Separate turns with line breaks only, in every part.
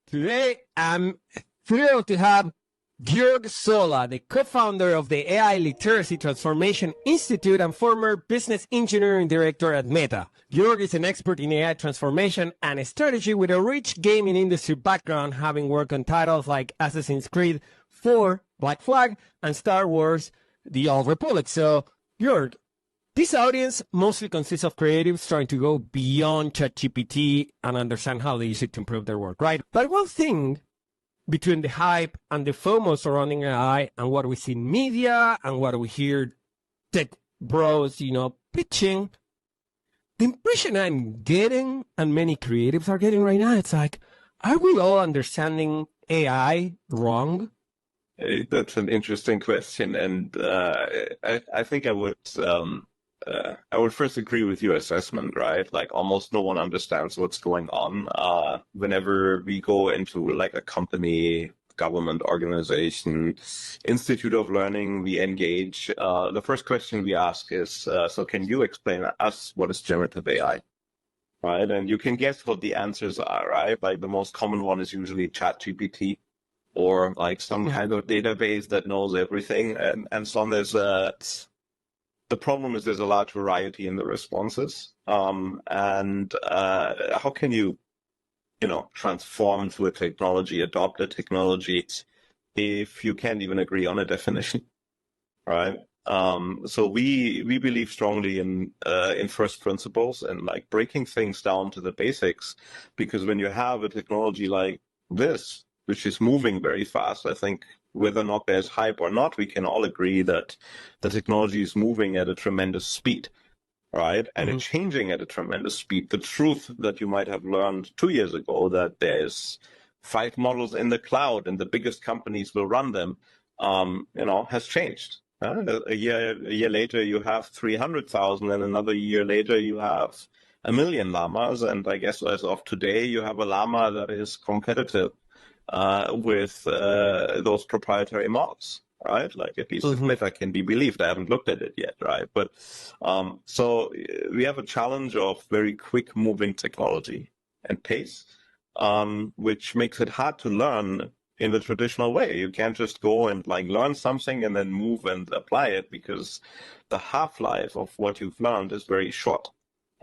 Today, I'm thrilled to have Georg Sola, the co-founder of the AI Literacy Transformation Institute and former business engineering director at Meta. Georg is an expert in AI transformation and strategy with a rich gaming industry background, having worked on titles like Assassin's Creed 4, Black Flag, and Star Wars, The Old Republic. So, Georg, this audience mostly consists of creatives trying to go beyond ChatGPT and understand how they use it to improve their work, right? But one thing between the hype and the FOMO surrounding AI and what we see in media and what we hear tech bros, pitching, the impression I'm getting and many creatives are getting right now, it's like, are we all understanding AI wrong?
That's an interesting question, and I think I would first agree with your assessment, right? Like almost no one understands what's going on. Whenever we go into like a company, government organization, institute of learning, we engage. The first question we ask is, so can you explain to us what is generative AI? Right? And you can guess what the answers are, right? Like the most common one is usually ChatGPT or like some kind of database that knows everything. And so on. The problem is there's a large variety in the responses. And how can you, transform to a technology, adopt a technology if you can't even agree on a definition, right? So we believe strongly in first principles and like breaking things down to the basics, because when you have a technology like this, which is moving very fast, I think whether or not there's hype or not, we can all agree that the technology is moving at a tremendous speed, right? And it's changing at a tremendous speed. The truth that you might have learned 2 years ago that there's 5 models in the cloud and the biggest companies will run them, has changed. A year later, you have 300,000, and another year later, you have 1 million llamas. And I guess as of today, you have a llama that is competitive with those proprietary models, right? Like at least if I can be believed. I haven't looked at it yet, right? But so we have a challenge of very quick moving technology and pace, which makes it hard to learn in the traditional way. You can't just go and like learn something and then move and apply it, because the half-life of what you've learned is very short.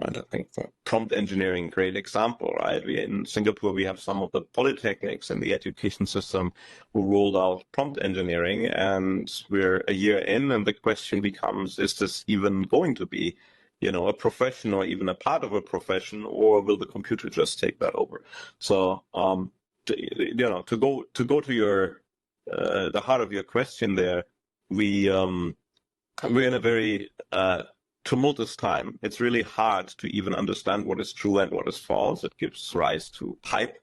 Right, I think prompt engineering, great example, right? In Singapore, we have some of the polytechnics in the education system who rolled out prompt engineering, and we're a year in, and the question becomes, is this even going to be, a profession or even a part of a profession, or will the computer just take that over? So, to go to your, the heart of your question there, we're in a very, tumultuous time. It's really hard to even understand what is true and what is false. It gives rise to hype.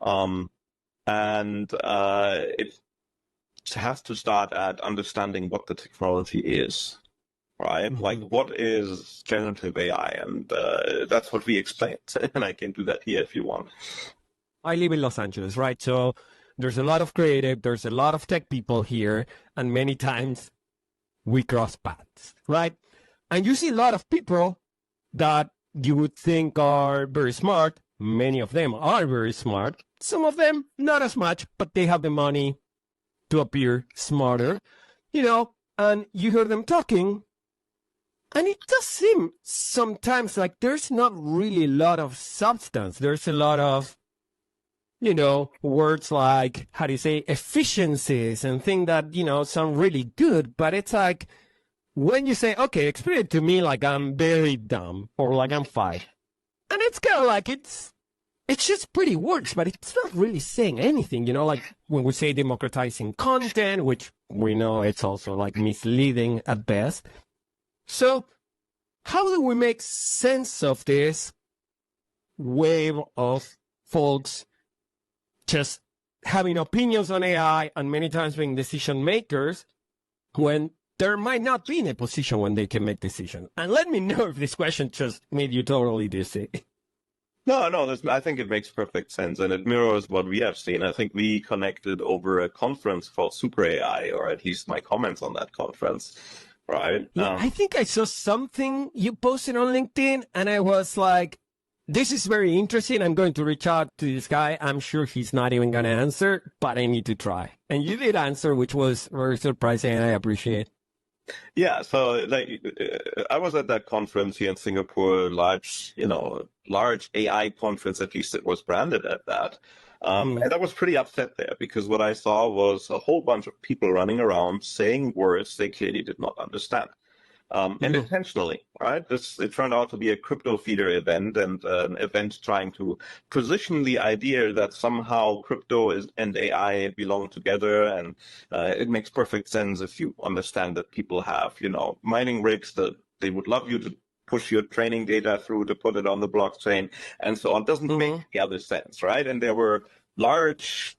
And it has to start at understanding what the technology is, right? Like, what is generative AI? And that's what we explained. And I can do that here if you want.
I live in Los Angeles, right? So there's a lot of creative, there's a lot of tech people here, and many times we cross paths, right? And you see a lot of people that you would think are very smart. Many of them are very smart. Some of them not as much, but they have the money to appear smarter, and you hear them talking. And it does seem sometimes like there's not really a lot of substance. There's a lot of, words like, how do you say, efficiencies and things that, sound really good. But it's like, when you say, okay, explain it to me like I'm very dumb or like I'm 5. And it's kind of like, it's just pretty words, but it's not really saying anything, like when we say democratizing content, which we know it's also like misleading at best. So how do we make sense of this wave of folks just having opinions on AI and many times being decision makers when there might not be in a position when they can make decisions? And let me know if this question just made you totally dizzy.
No, I think it makes perfect sense, and it mirrors what we have seen. I think we connected over a conference called Super AI, or at least my comments on that conference, right?
Yeah, I think I saw something you posted on LinkedIn, and I was like, this is very interesting. I'm going to reach out to this guy. I'm sure he's not even going to answer, but I need to try. And you did answer, which was very surprising, and I appreciate.
Yeah, so like I was at that conference here in Singapore, large AI conference, at least it was branded at that. And I was pretty upset there because what I saw was a whole bunch of people running around saying words they clearly did not understand. And intentionally, right? It turned out to be a crypto feeder event and an event trying to position the idea that somehow and AI belong together. And it makes perfect sense if you understand that people have, mining rigs that they would love you to push your training data through to put it on the blockchain and so on. It doesn't make any other sense, right? And there were large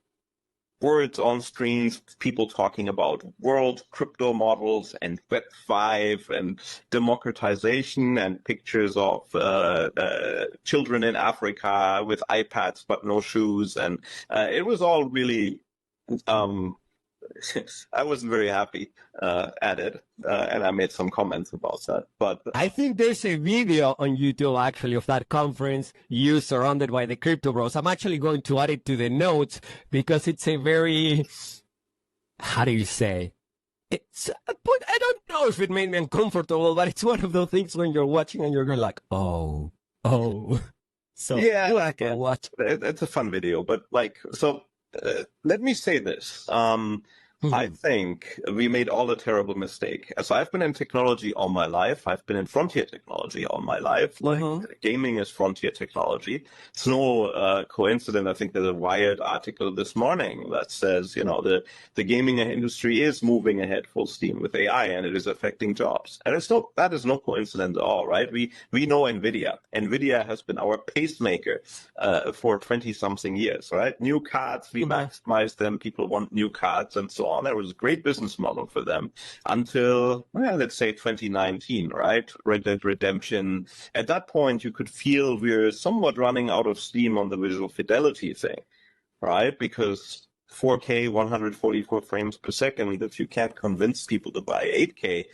words on screens, people talking about world crypto models and Web5 and democratization and pictures of children in Africa with iPads but no shoes. And it was all really, I wasn't very happy at it. And I made some comments about that. But
I think there's a video on YouTube actually of that conference, you surrounded by the crypto bros. I'm actually going to add it to the notes because it's a very, how do you say? But I don't know if it made me uncomfortable, but it's one of those things when you're watching and you're going like, oh. So
yeah,
I can watch.
It's a fun video, but let me say this. I think we made all a terrible mistake. So I've been in technology all my life. I've been in frontier technology all my life. Gaming is frontier technology. It's no coincidence. I think there's a Wired article this morning that says, the gaming industry is moving ahead full steam with AI and it is affecting jobs. And that is no coincidence at all, right? We know NVIDIA. NVIDIA has been our pacemaker for 20-something years, right? New cards, we maximize them. People want new cards and so on. It was a great business model for them until, let's say 2019, right? Red Dead Redemption. At that point, you could feel we're somewhat running out of steam on the visual fidelity thing, right? Because 4K, 144 frames per second, if you can't convince people to buy 8K,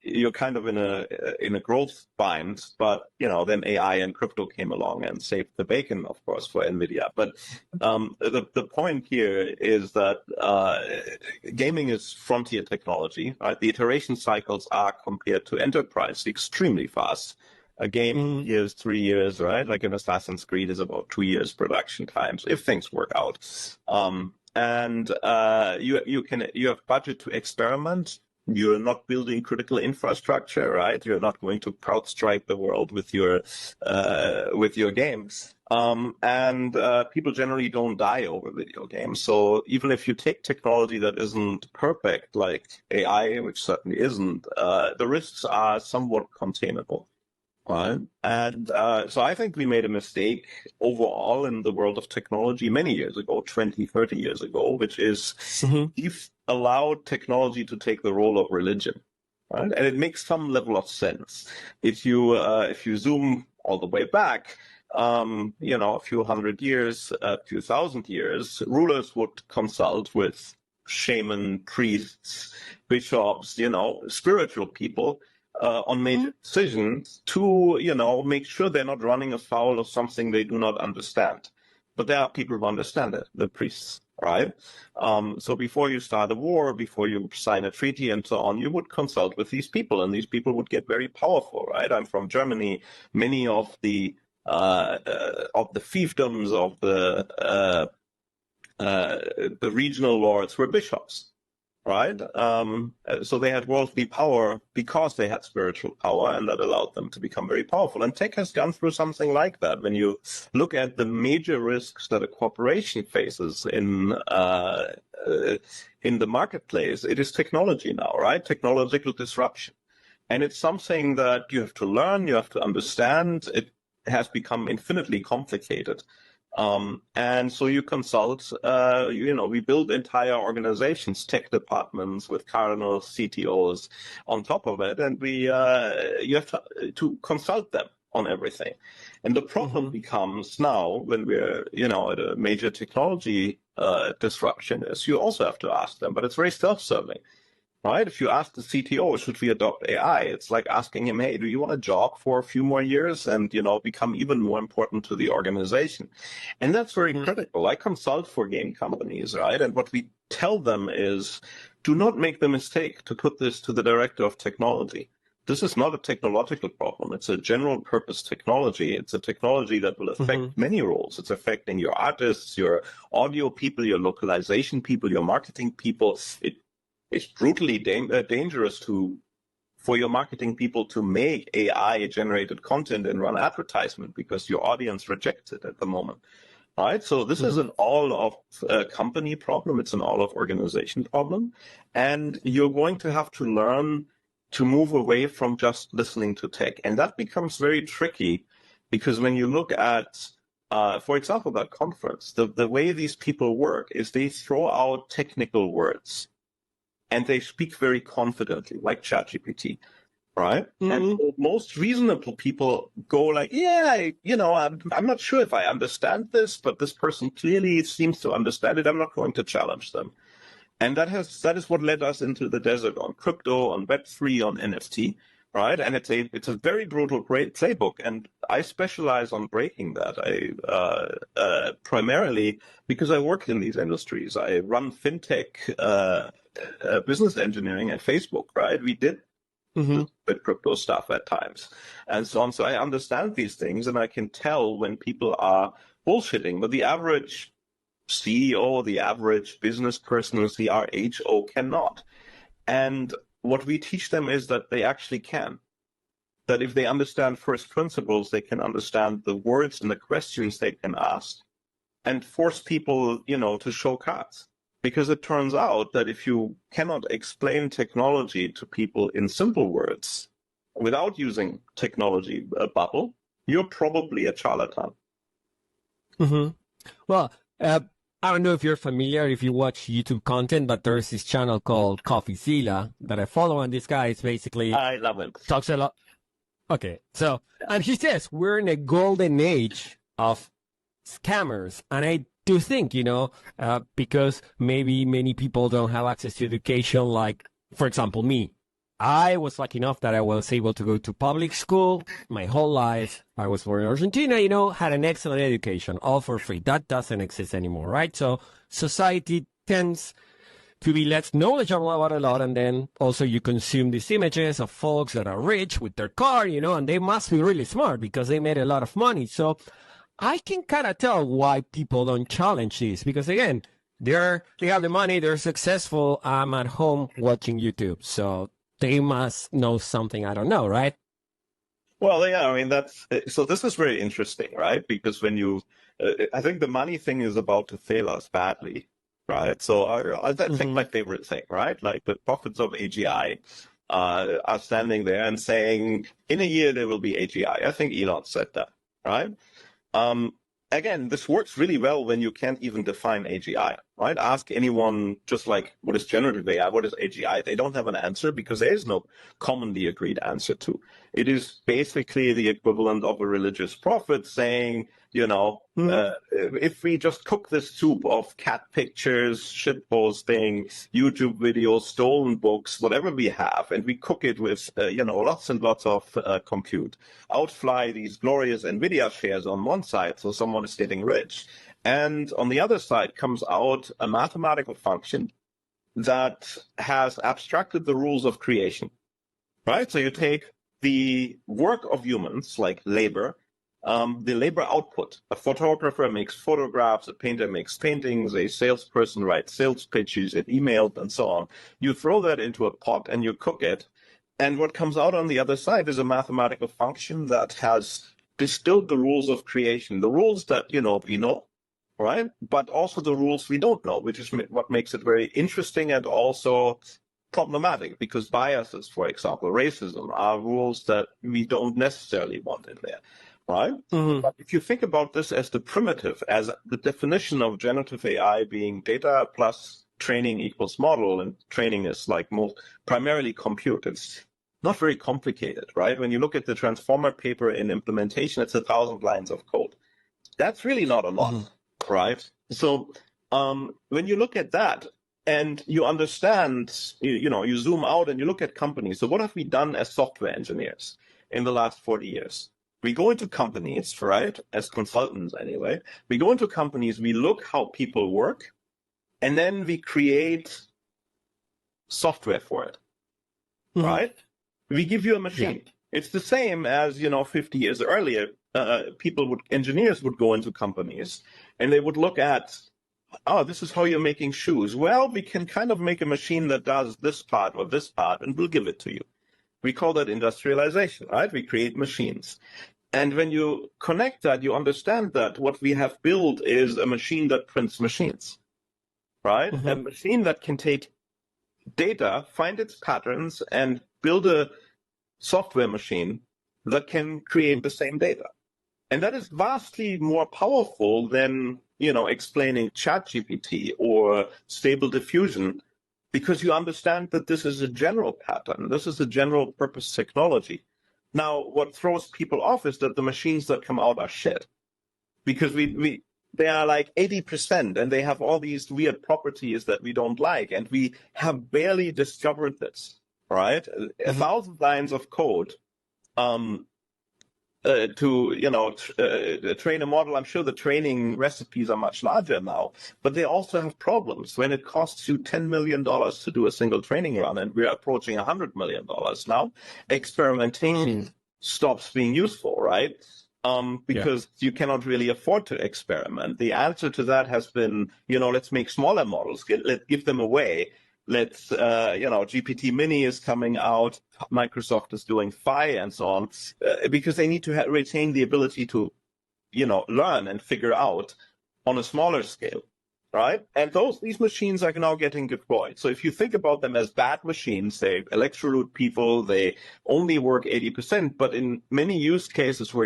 you're kind of in a growth bind, but then AI and crypto came along and saved the bacon, of course, for NVIDIA. But the point here is that gaming is frontier technology, right? The iteration cycles are, compared to enterprise, extremely fast. A game years, 3 years, right? Like an Assassin's Creed is about 2 years production times if things work out. And you have budget to experiment. You're not building critical infrastructure, right? You're not going to CrowdStrike the world with your games. And people generally don't die over video games. So even if you take technology that isn't perfect, like AI, which certainly isn't, the risks are somewhat containable. Right. And so I think we made a mistake overall in the world of technology many years ago, 20, 30 years ago, which is we've allowed technology to take the role of religion. Right? And it makes some level of sense. If you zoom all the way back, a few hundred years, a few thousand years, rulers would consult with shaman, priests, bishops, spiritual people, on major decisions to, make sure they're not running afoul of something they do not understand. But there are people who understand it, the priests, right? So before you start a war, before you sign a treaty and so on, you would consult with these people, and these people would get very powerful, right? I'm from Germany. Many of the fiefdoms of the regional lords were bishops. Right? So they had worldly power because they had spiritual power, and that allowed them to become very powerful. And tech has gone through something like that. When you look at the major risks that a corporation faces in the marketplace, it is technology now, right? Technological disruption. And it's something that you have to learn, you have to understand. It has become infinitely complicated. And so you consult, we build entire organizations, tech departments with cardinals, CTOs on top of it. And you have to consult them on everything. And the problem becomes now when we're, at a major technology disruption is you also have to ask them, but it's very self-serving. right? If you ask the CTO, should we adopt AI? It's like asking him, hey, do you want a job for a few more years and, become even more important to the organization? And that's very critical. I consult for game companies, right? And what we tell them is, do not make the mistake to put this to the director of technology. This is not a technological problem. It's a general purpose technology. It's a technology that will affect many roles. It's affecting your artists, your audio people, your localization people, your marketing people. It's brutally dangerous for your marketing people to make AI-generated content and run advertisement because your audience rejects it at the moment. Right, so this is an all of company problem. It's an all of organization problem, and you're going to have to learn to move away from just listening to tech, and that becomes very tricky because when you look at, for example, that conference, the way these people work is they throw out technical words, and they speak very confidently, like ChatGPT. Right. And most reasonable people go like, yeah, I'm not sure if I understand this, but this person clearly seems to understand it. I'm not going to challenge them. And that is what led us into the desert on crypto, on Web3, on NFT. Right. And it's a very brutal playbook. And I specialize on breaking that. Primarily because I work in these industries. I run fintech business engineering at Facebook. Right. We did with crypto stuff at times and so on. So I understand these things and I can tell when people are bullshitting, but the average CEO, the average business person, the CRHO cannot. And what we teach them is that they actually can. That if they understand first principles, they can understand the words and the questions they can ask and force people, to show cards. Because it turns out that if you cannot explain technology to people in simple words without using technology bubble, you're probably a charlatan.
Well, I don't know if you're familiar, if you watch YouTube content, but there's this channel called CoffeeZilla that I follow, and this guy is basically...
I love it.
Talks a lot. Okay, so, and he says, we're in a golden age of scammers, and I do think, because maybe many people don't have access to education, like, for example, me. I was lucky enough that I was able to go to public school my whole life. I was born in Argentina, had an excellent education, all for free. That doesn't exist anymore, right? So society tends to be less knowledgeable about a lot, and then also you consume these images of folks that are rich with their car, and they must be really smart because they made a lot of money. So I can kind of tell why people don't challenge this, because again, they have the money, they're successful. I'm at home watching YouTube, so they must know something I don't know, right?
Well, yeah, I mean, so this is very interesting, right? Because when I think the money thing is about to fail us badly, right? So I think my favorite thing, right? Like the prophets of AGI are standing there and saying, in a year, there will be AGI. I think Elon said that, right? Again, this works really well when you can't even define AGI, right? Ask anyone just like, what is generative AI? What is AGI? They don't have an answer because there is no commonly agreed answer to. It is basically the equivalent of a religious prophet saying, if we just cook this soup of cat pictures, shitposting, YouTube videos, stolen books, whatever we have, and we cook it with, lots and lots of compute, outfly these glorious NVIDIA shares on one side, so someone is getting rich. And on the other side comes out a mathematical function that has abstracted the rules of creation, right? So you take the work of humans, like labor, the labor output. A photographer makes photographs, a painter makes paintings, a salesperson writes sales pitches and emails and so on. You throw that into a pot and you cook it. And what comes out on the other side is a mathematical function that has distilled the rules of creation, the rules that, we know, right? But also the rules we don't know, which is what makes it very interesting and also problematic, because biases, for example, racism, are rules that we don't necessarily want in there, right? But if you think about this as the primitive, as the definition of generative AI being data plus training equals model, and training is like primarily compute, it's not very complicated, right? When you look at the Transformer paper in implementation, it's 1,000 lines of code. That's really not a lot, right? So when you look at that, and you understand, you zoom out and you look at companies. So what have we done as software engineers in the last 40 years? We go into companies, right, as consultants anyway. We go into companies, we look how people work, and then we create software for it, right? We give you a machine. Yeah. It's the same as, 50 years earlier, engineers would go into companies and they would look at, oh, this is how you're making shoes. Well, we can kind of make a machine that does this part or this part, and we'll give it to you. We call that industrialization, right? We create machines. And when you connect that, you understand that what we have built is a machine that prints machines, right? A machine that can take data, find its patterns, and build a software machine that can create the same data. And that is vastly more powerful than, explaining ChatGPT or Stable Diffusion, because you understand that this is a general pattern. This is a general purpose technology. Now, what throws people off is that the machines that come out are shit, because they are like 80% and they have all these weird properties that we don't like. And we have barely discovered this, right? 1,000 lines of code to train a model. I'm sure the training recipes are much larger now, but they also have problems. When it costs you $10 million to do a single training run, and we're approaching $100 million now, experimentation stops being useful, right? Because you cannot really afford to experiment. The answer to that has been, let's make smaller models, let's give them away. Let's, GPT Mini is coming out, Microsoft is doing Phi and so on, because they need to retain the ability to, learn and figure out on a smaller scale, right? And these machines are now getting deployed. So if you think about them as bad machines, they electrocute people, they only work 80%, but in many use cases where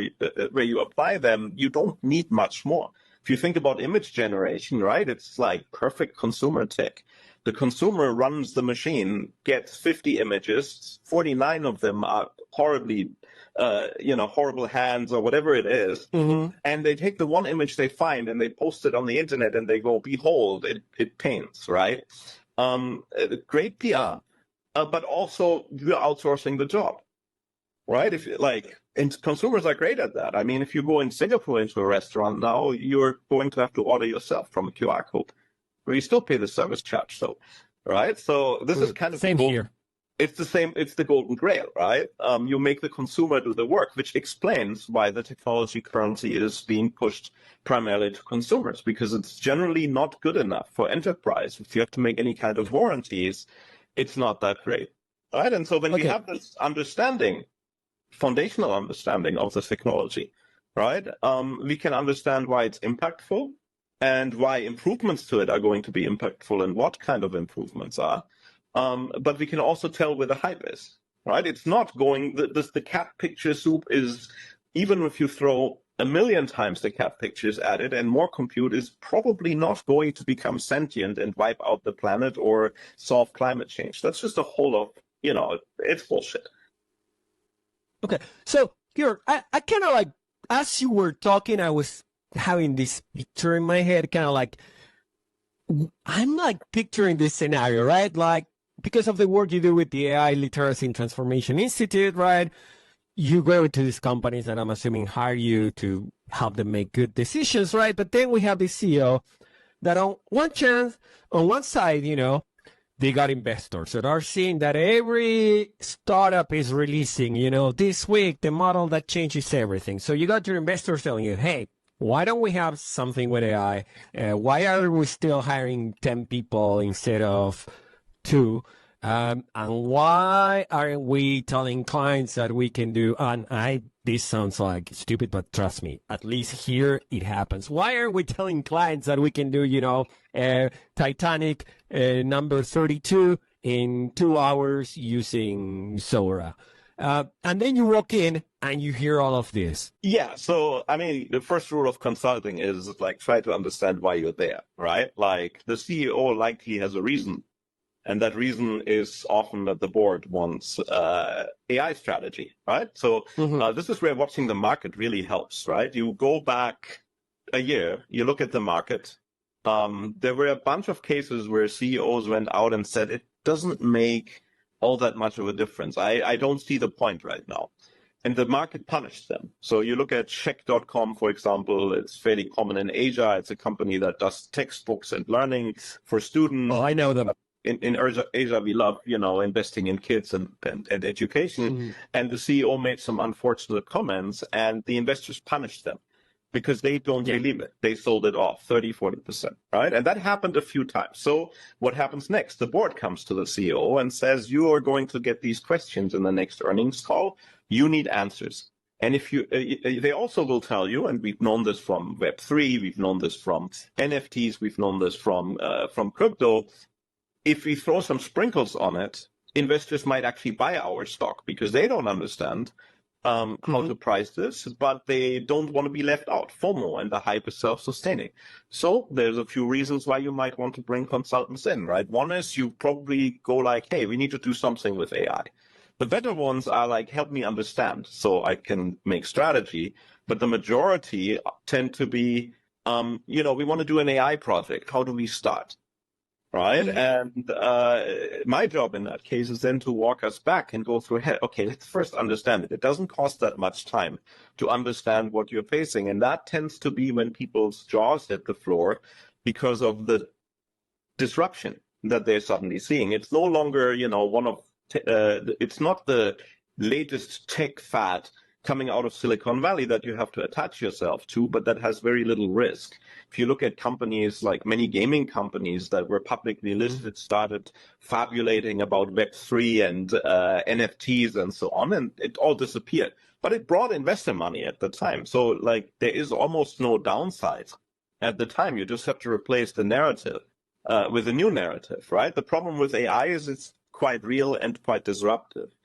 you apply them, you don't need much more. If you think about image generation, right, it's like perfect consumer tech. The consumer runs the machine, gets 50 images, 49 of them are horribly, horrible hands or whatever it is. And they take the one image they find and they post it on the internet and they go, behold, it paints, right? Great PR, but also you're outsourcing the job, right? And consumers are great at that. I mean, if you go in Singapore into a restaurant now, you're going to have to order yourself from a QR code. Where you still pay the service charge, right? So this is kind of
same here.
It's the same. It's the golden grail, right? You make the consumer do the work, which explains why the technology currently is being pushed primarily to consumers, because it's generally not good enough for enterprise. If you have to make any kind of warranties, it's not that great, right? And so when we have this foundational understanding of the technology, right, we can understand why it's impactful, and why improvements to it are going to be impactful and what kind of improvements are. But we can also tell where the hype is, right? It's not going, the cat picture soup is, even if you throw 1 million times the cat pictures at it and more compute, is probably not going to become sentient and wipe out the planet or solve climate change. That's just a whole of, it's bullshit.
Okay. So, Georg, I kind of as you were talking, I was having this picture in my head, kind of I'm picturing this scenario, right? Like, because of the work you do with the AI Literacy and Transformation Institute, right? You go into these companies that I'm assuming hire you to help them make good decisions, right? But then we have the CEO that on one side, they got investors that are seeing that every startup is releasing, this week, the model that changes everything. So you got your investors telling you, hey, why don't we have something with AI? Why are we still hiring 10 people instead of 2? And why aren't we telling clients that we can do, this sounds like stupid, but trust me, at least here it happens. Why aren't we telling clients that we can do, Titanic number 32 in 2 hours using Sora? And then you walk in and you hear all of this.
Yeah. So, I mean, the first rule of consulting is try to understand why you're there, right? The CEO likely has a reason. And that reason is often that the board wants AI strategy, right? So this is where watching the market really helps, right? You go back a year, you look at the market, there were a bunch of cases where CEOs went out and said it doesn't make all that much of a difference. I don't see the point right now. And the market punished them. So you look at Check.com, for example, it's fairly common in Asia. It's a company that does textbooks and learning for students.
Oh, I know them.
In Asia, we love, investing in kids and education.
Mm-hmm.
And the CEO made some unfortunate comments, and the investors punished them because they don't believe it. They sold it off 30-40%, right? And that happened a few times. So what happens next? The board comes to the CEO and says, you are going to get these questions in the next earnings call. You need answers. And if you, they also will tell you, and we've known this from Web3, we've known this from NFTs, we've known this from crypto. If we throw some sprinkles on it, investors might actually buy our stock because they don't understand how to price this, but they don't want to be left out. FOMO, and the hype is self-sustaining. So there's a few reasons why you might want to bring consultants in, right? One is you probably go like, hey, we need to do something with AI. The better ones are like, help me understand so I can make strategy. But the majority tend to be, we want to do an AI project. How do we start? Right. And my job in that case is then to walk us back and go through, okay, let's first understand it. It doesn't cost that much time to understand what you're facing. And that tends to be when people's jaws hit the floor because of the disruption that they're suddenly seeing. It's no longer, it's not the latest tech fad coming out of Silicon Valley that you have to attach yourself to, but that has very little risk. If you look at companies like many gaming companies that were publicly listed, started fabulating about Web3 and NFTs and so on, and it all disappeared. But it brought investor money at the time. So like there is almost no downside at the time. You just have to replace the narrative with a new narrative, right? The problem with AI is it's quite real and quite disruptive.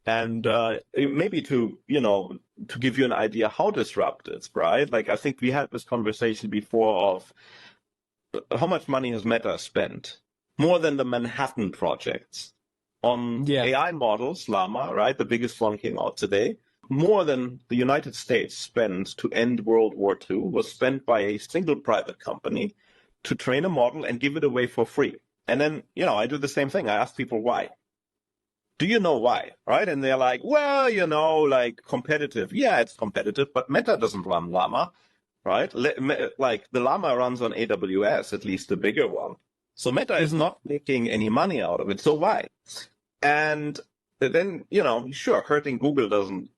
And maybe to give you an idea how disruptive, right? Like I think we had this conversation before of how much money has Meta spent, more than the Manhattan projects on AI models, Llama, right? The biggest one came out today. More than the United States spent to end World War II was spent by a single private company to train a model and give it away for free. And then, I do the same thing. I ask people why. Do you know why? Right? And they're like, well, like competitive. Yeah, it's competitive, but Meta doesn't run Llama, right? Like the Llama runs on AWS, at least the bigger one. So Meta is not making any money out of it. So why? And then, sure, hurting Google doesn't,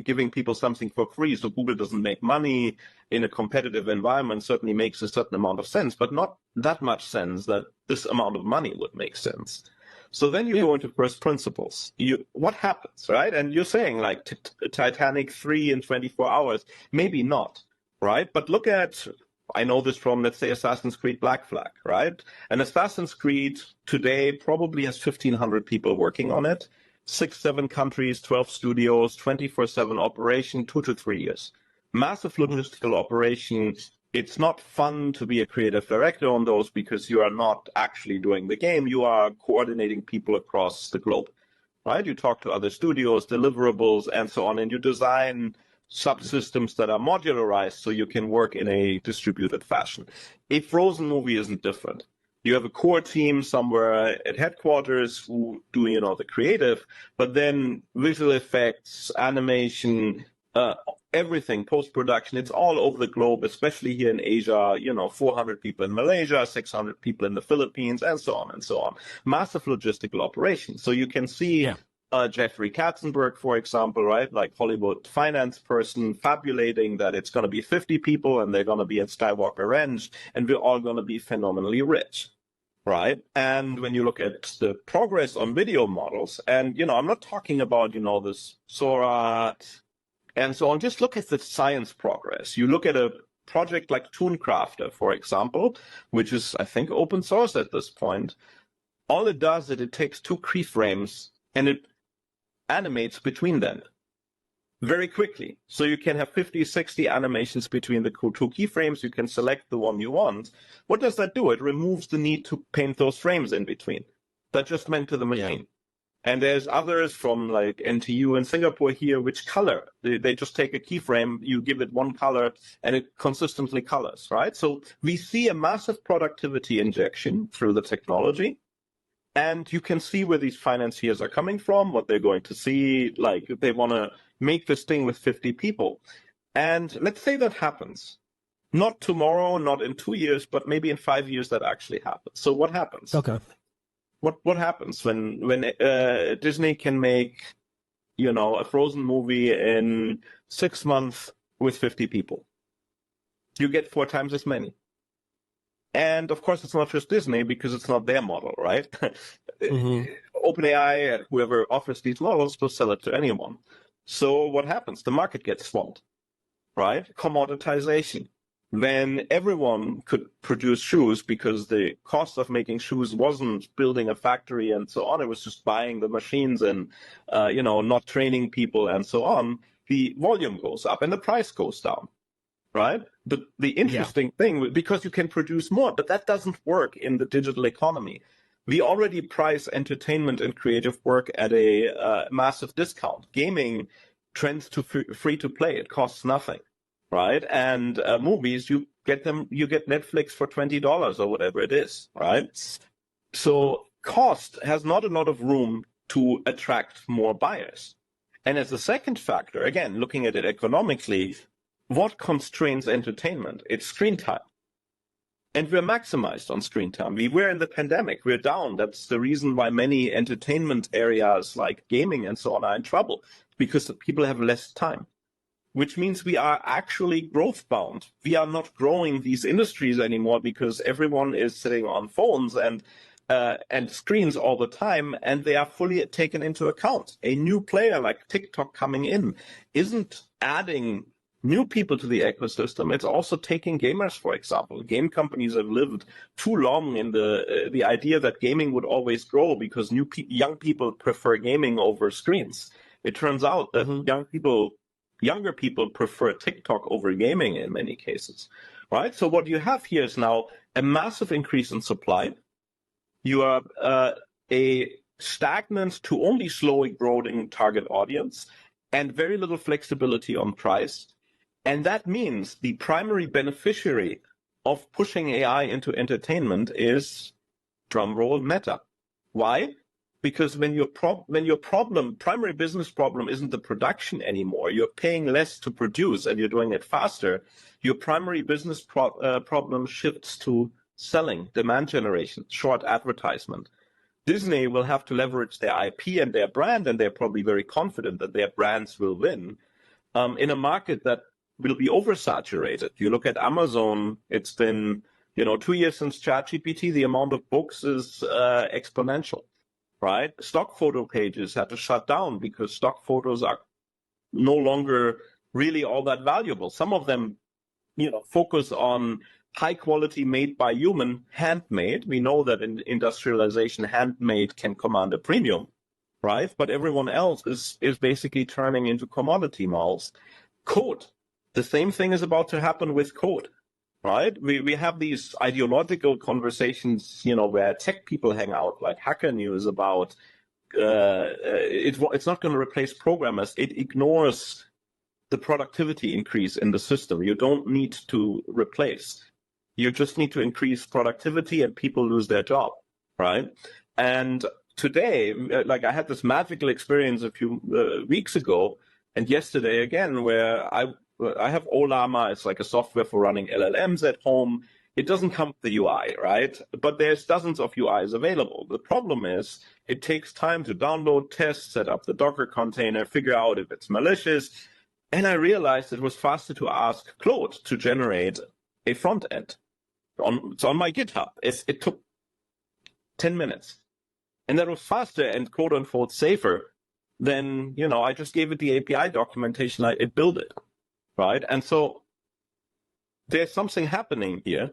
giving people something for free so Google doesn't make money in a competitive environment certainly makes a certain amount of sense, but not that much sense that this amount of money would make sense. So then you go into first principles. What happens, right? And you're saying like Titanic 3 in 24 hours. Maybe not, right? But look at, I know this from, let's say, Assassin's Creed Black Flag, right? And Assassin's Creed today probably has 1,500 people working on it, 6-7 countries, 12 studios, 24/7 operation, 2 to 3 years. Massive logistical operation. It's not fun to be a creative director on those because you are not actually doing the game. You are coordinating people across the globe, right? You talk to other studios, deliverables, and so on, and you design subsystems that are modularized so you can work in a distributed fashion. A Frozen movie isn't different. You have a core team somewhere at headquarters who do, the creative, but then visual effects, animation, everything, post-production, it's all over the globe, especially here in Asia, 400 people in Malaysia, 600 people in the Philippines, and so on and so on. Massive logistical operations. So you can see Jeffrey Katzenberg, for example, right? Like Hollywood finance person fabulating that it's going to be 50 people and they're going to be at Skywalker Ranch and we're all going to be phenomenally rich. Right. And when you look at the progress on video models, and, I'm not talking about, this Sora and so on, just look at the science progress. You look at a project like Tooncrafter, for example, which is, I think, open source at this point. All it does is it takes 2 keyframes and it animates between them very quickly. So you can have 50, 60 animations between the 2 keyframes. You can select the one you want. What does that do? It removes the need to paint those frames in between. That just went to the machine. And there's others from like NTU in Singapore here, which color. They just take a keyframe, you give it one color, and it consistently colors, right? So we see a massive productivity injection through the technology. And you can see where these financiers are coming from, what they're going to see. Like they want to make this thing with 50 people. And let's say that happens. Not tomorrow, not in 2 years, but maybe in 5 years that actually happens. So what happens?
Okay.
What happens when Disney can make, a Frozen movie in 6 months with 50 people? You get 4 times as many. And of course, it's not just Disney because it's not their model, right?
Mm-hmm.
OpenAI, whoever offers these models, will sell it to anyone. So what happens? The market gets swamped, right? Commoditization. When everyone could produce shoes because the cost of making shoes wasn't building a factory and so on, it was just buying the machines and, not training people and so on, the volume goes up and the price goes down, right? But the interesting thing, because you can produce more, but that doesn't work in the digital economy. We already price entertainment and creative work at a massive discount. Gaming trends to free to play. It costs nothing. Right, and movies, you get Netflix for $20 or whatever it is, right? So cost has not a lot of room to attract more buyers. And as a second factor, again, looking at it economically, what constrains entertainment? It's screen time. And we're maximized on screen time. We were in the pandemic, we're down. That's the reason why many entertainment areas like gaming and so on are in trouble, because people have less time. Which means we are actually growth bound. We are not growing these industries anymore because everyone is sitting on phones and screens all the time, and they are fully taken into account. A new player like TikTok coming in isn't adding new people to the ecosystem. It's also taking gamers, for example. Game companies have lived too long in the idea that gaming would always grow because young people prefer gaming over screens. It turns out that younger people prefer TikTok over gaming in many cases, right? So what you have here is now a massive increase in supply. You are a stagnant to only slowly growing target audience and very little flexibility on price. And that means the primary beneficiary of pushing AI into entertainment is, drumroll, Meta. Why? Because when your primary business problem isn't the production anymore, you're paying less to produce and you're doing it faster, your primary business problem shifts to selling, demand generation, short advertisement. Disney will have to leverage their IP and their brand, and they're probably very confident that their brands will win in a market that will be oversaturated. You look at Amazon, it's been 2 years since ChatGPT, the amount of books is exponential. Right? Stock photo pages had to shut down because stock photos are no longer really all that valuable. Some of them, focus on high quality made by human, handmade. We know that in industrialization, handmade can command a premium, right? But everyone else is basically turning into commodity malls. Code. The same thing is about to happen with code. Right? We have these ideological conversations, where tech people hang out, like Hacker News, about it's not going to replace programmers. It ignores the productivity increase in the system. You don't need to replace. You just need to increase productivity and people lose their job, right? And today, like I had this magical experience a few weeks ago and yesterday again, where I have Ollama. It's like a software for running LLMs at home. It doesn't come with the UI, right? But there's dozens of UIs available. The problem is it takes time to download, test, set up the Docker container, figure out if it's malicious. And I realized it was faster to ask Claude to generate a front end. It's on my GitHub. It took 10 minutes. And that was faster and quote unquote safer than, I just gave it the API documentation. It built it. Right. And so there's something happening here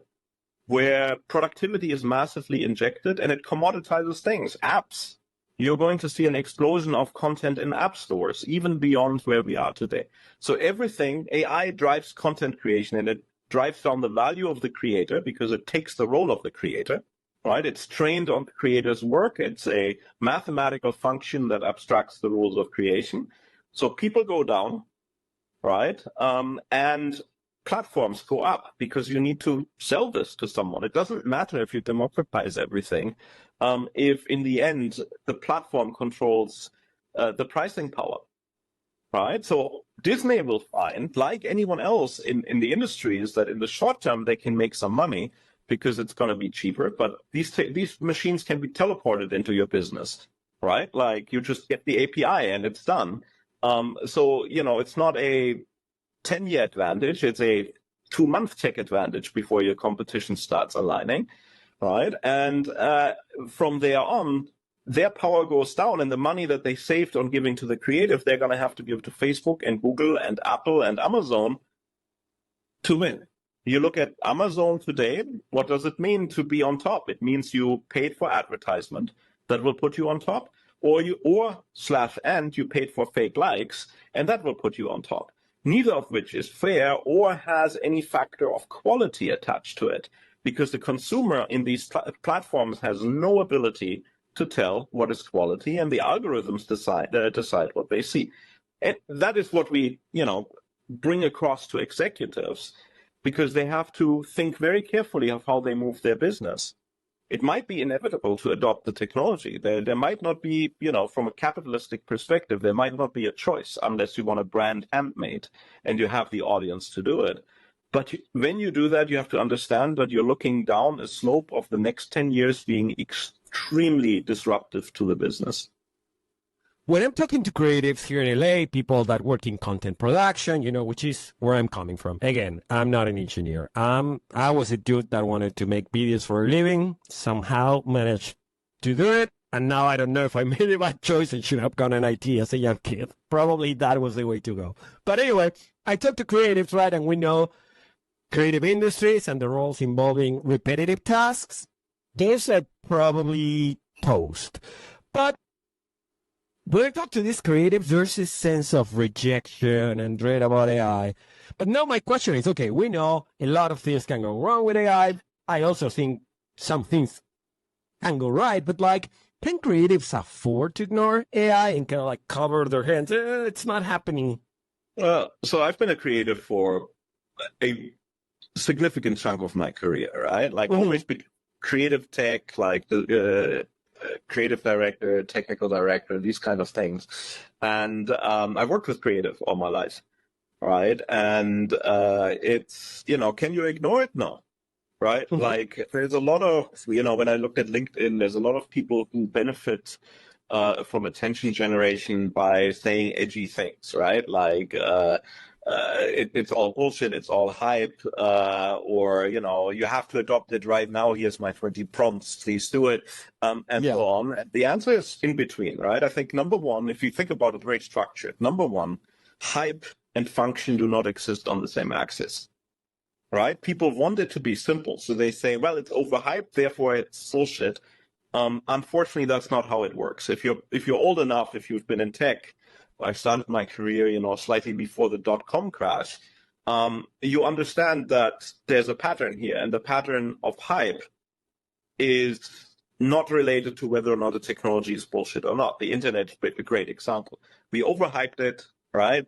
where productivity is massively injected and it commoditizes things. Apps. You're going to see an explosion of content in app stores, even beyond where we are today. So everything, AI drives content creation and it drives down the value of the creator because it takes the role of the creator. right? It's trained on the creator's work. It's a mathematical function that abstracts the rules of creation. So people go down, right? And platforms go up because you need to sell this to someone. It doesn't matter if you democratize everything. If in the end, the platform controls the pricing power, right? So Disney will find, like anyone else in the industry, is that in the short term, they can make some money because it's going to be cheaper. But these machines can be teleported into your business, right? Like you just get the API and it's done. So, it's not a 10-year advantage. It's a 2-month tech advantage before your competition starts aligning, right? And from there on, their power goes down, and the money that they saved on giving to the creative, they're going to have to give to Facebook and Google and Apple and Amazon to win. You look at Amazon today, what does it mean to be on top? It means you paid for advertisement that will put you on top, or you paid for fake likes, and that will put you on top. Neither of which is fair or has any factor of quality attached to it, because the consumer in these platforms has no ability to tell what is quality, and the algorithms decide what they see. And that is what we, bring across to executives, because they have to think very carefully of how they move their business. It might be inevitable to adopt the technology. There might not be, from a capitalistic perspective, there might not be a choice unless you want to brand handmade and you have the audience to do it. But when you do that, you have to understand that you're looking down a slope of the next 10 years being extremely disruptive to the business.
When I'm talking to creatives here in LA, people that work in content production, which is where I'm coming from. Again, I'm not an engineer. I was a dude that wanted to make videos for a living, somehow managed to do it. And now I don't know if I made a bad choice and should have gone in IT as a young kid. Probably that was the way to go. But anyway, I talk to creatives, right? And we know creative industries and the roles involving repetitive tasks. Those are probably toast. But when I talk to these creatives, there's this sense of rejection and dread about AI. But now my question is, okay, we know a lot of things can go wrong with AI. I also think some things can go right, but can creatives afford to ignore AI and kind of cover their hands? It's not happening.
So I've been a creative for a significant chunk of my career, right? Always been creative tech, the creative director, technical director, these kind of things. And I've worked with creative all my life, right? And it's, can you ignore it? No, right? There's a lot of, when I looked at LinkedIn, there's a lot of people who benefit from attention generation by saying edgy things, right? It's all bullshit, it's all hype, or, you have to adopt it right now. Here's my 20 prompts, please do it, and so on. And the answer is in between, right? I think number one, if you think about it very structured, number one, hype and function do not exist on the same axis, right? People want it to be simple. So they say, well, it's overhyped, therefore it's bullshit. Unfortunately, that's not how it works. If you're old enough, if you've been in tech, I started my career, slightly before the .com crash. You understand that there's a pattern here, and the pattern of hype is not related to whether or not the technology is bullshit or not. The internet is a great example. We overhyped it, right?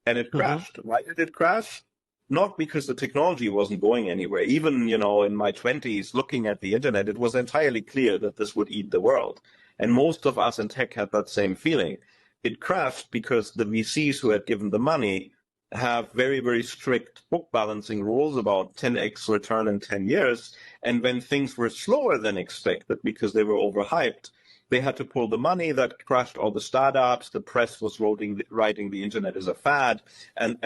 And it crashed. Why did it crash? Not because the technology wasn't going anywhere. Even, in my 20s, looking at the internet, it was entirely clear that this would eat the world. And most of us in tech had that same feeling. It crashed because the VCs who had given the money have very, very strict book balancing rules about 10x return in 10 years. And when things were slower than expected because they were overhyped, they had to pull the money. That crashed all the startups. The press was writing the internet as a fad. And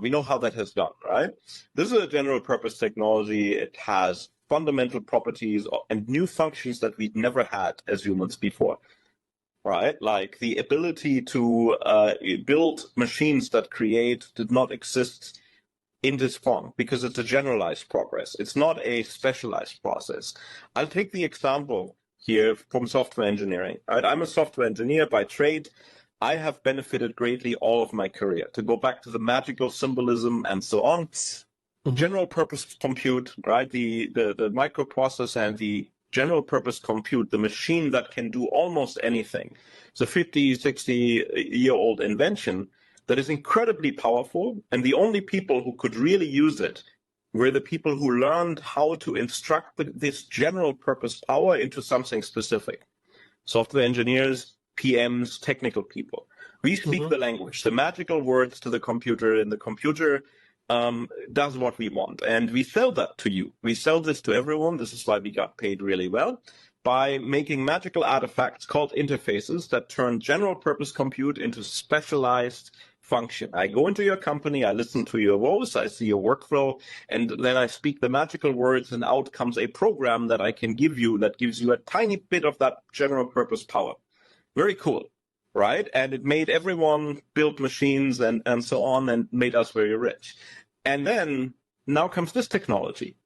we know how that has gone, right? This is a general purpose technology. It has fundamental properties and new functions that we'd never had as humans before. Right, the ability to build machines that create did not exist in this form because it's a generalized progress. It's not a specialized process. I'll take the example here from software engineering. Right? I'm a software engineer by trade. I have benefited greatly all of my career. To go back to the magical symbolism and so on, general purpose compute, right? The microprocessor and the general purpose compute, the machine that can do almost anything. It's a 50, 60-year-old invention that is incredibly powerful, and the only people who could really use it were the people who learned how to instruct this general purpose power into something specific. Software engineers, PMs, technical people. We speak the language, the magical words to the computer, and the computer does what we want. And we sell that to you. We sell this to everyone. This is why we got paid really well, by making magical artifacts called interfaces that turn general purpose compute into specialized function. I go into your company, I listen to your voice, I see your workflow, and then I speak the magical words, and out comes a program that I can give you that gives you a tiny bit of that general purpose power. Very cool, right? And it made everyone build machines and so on, and made us very rich. And then now comes this technology,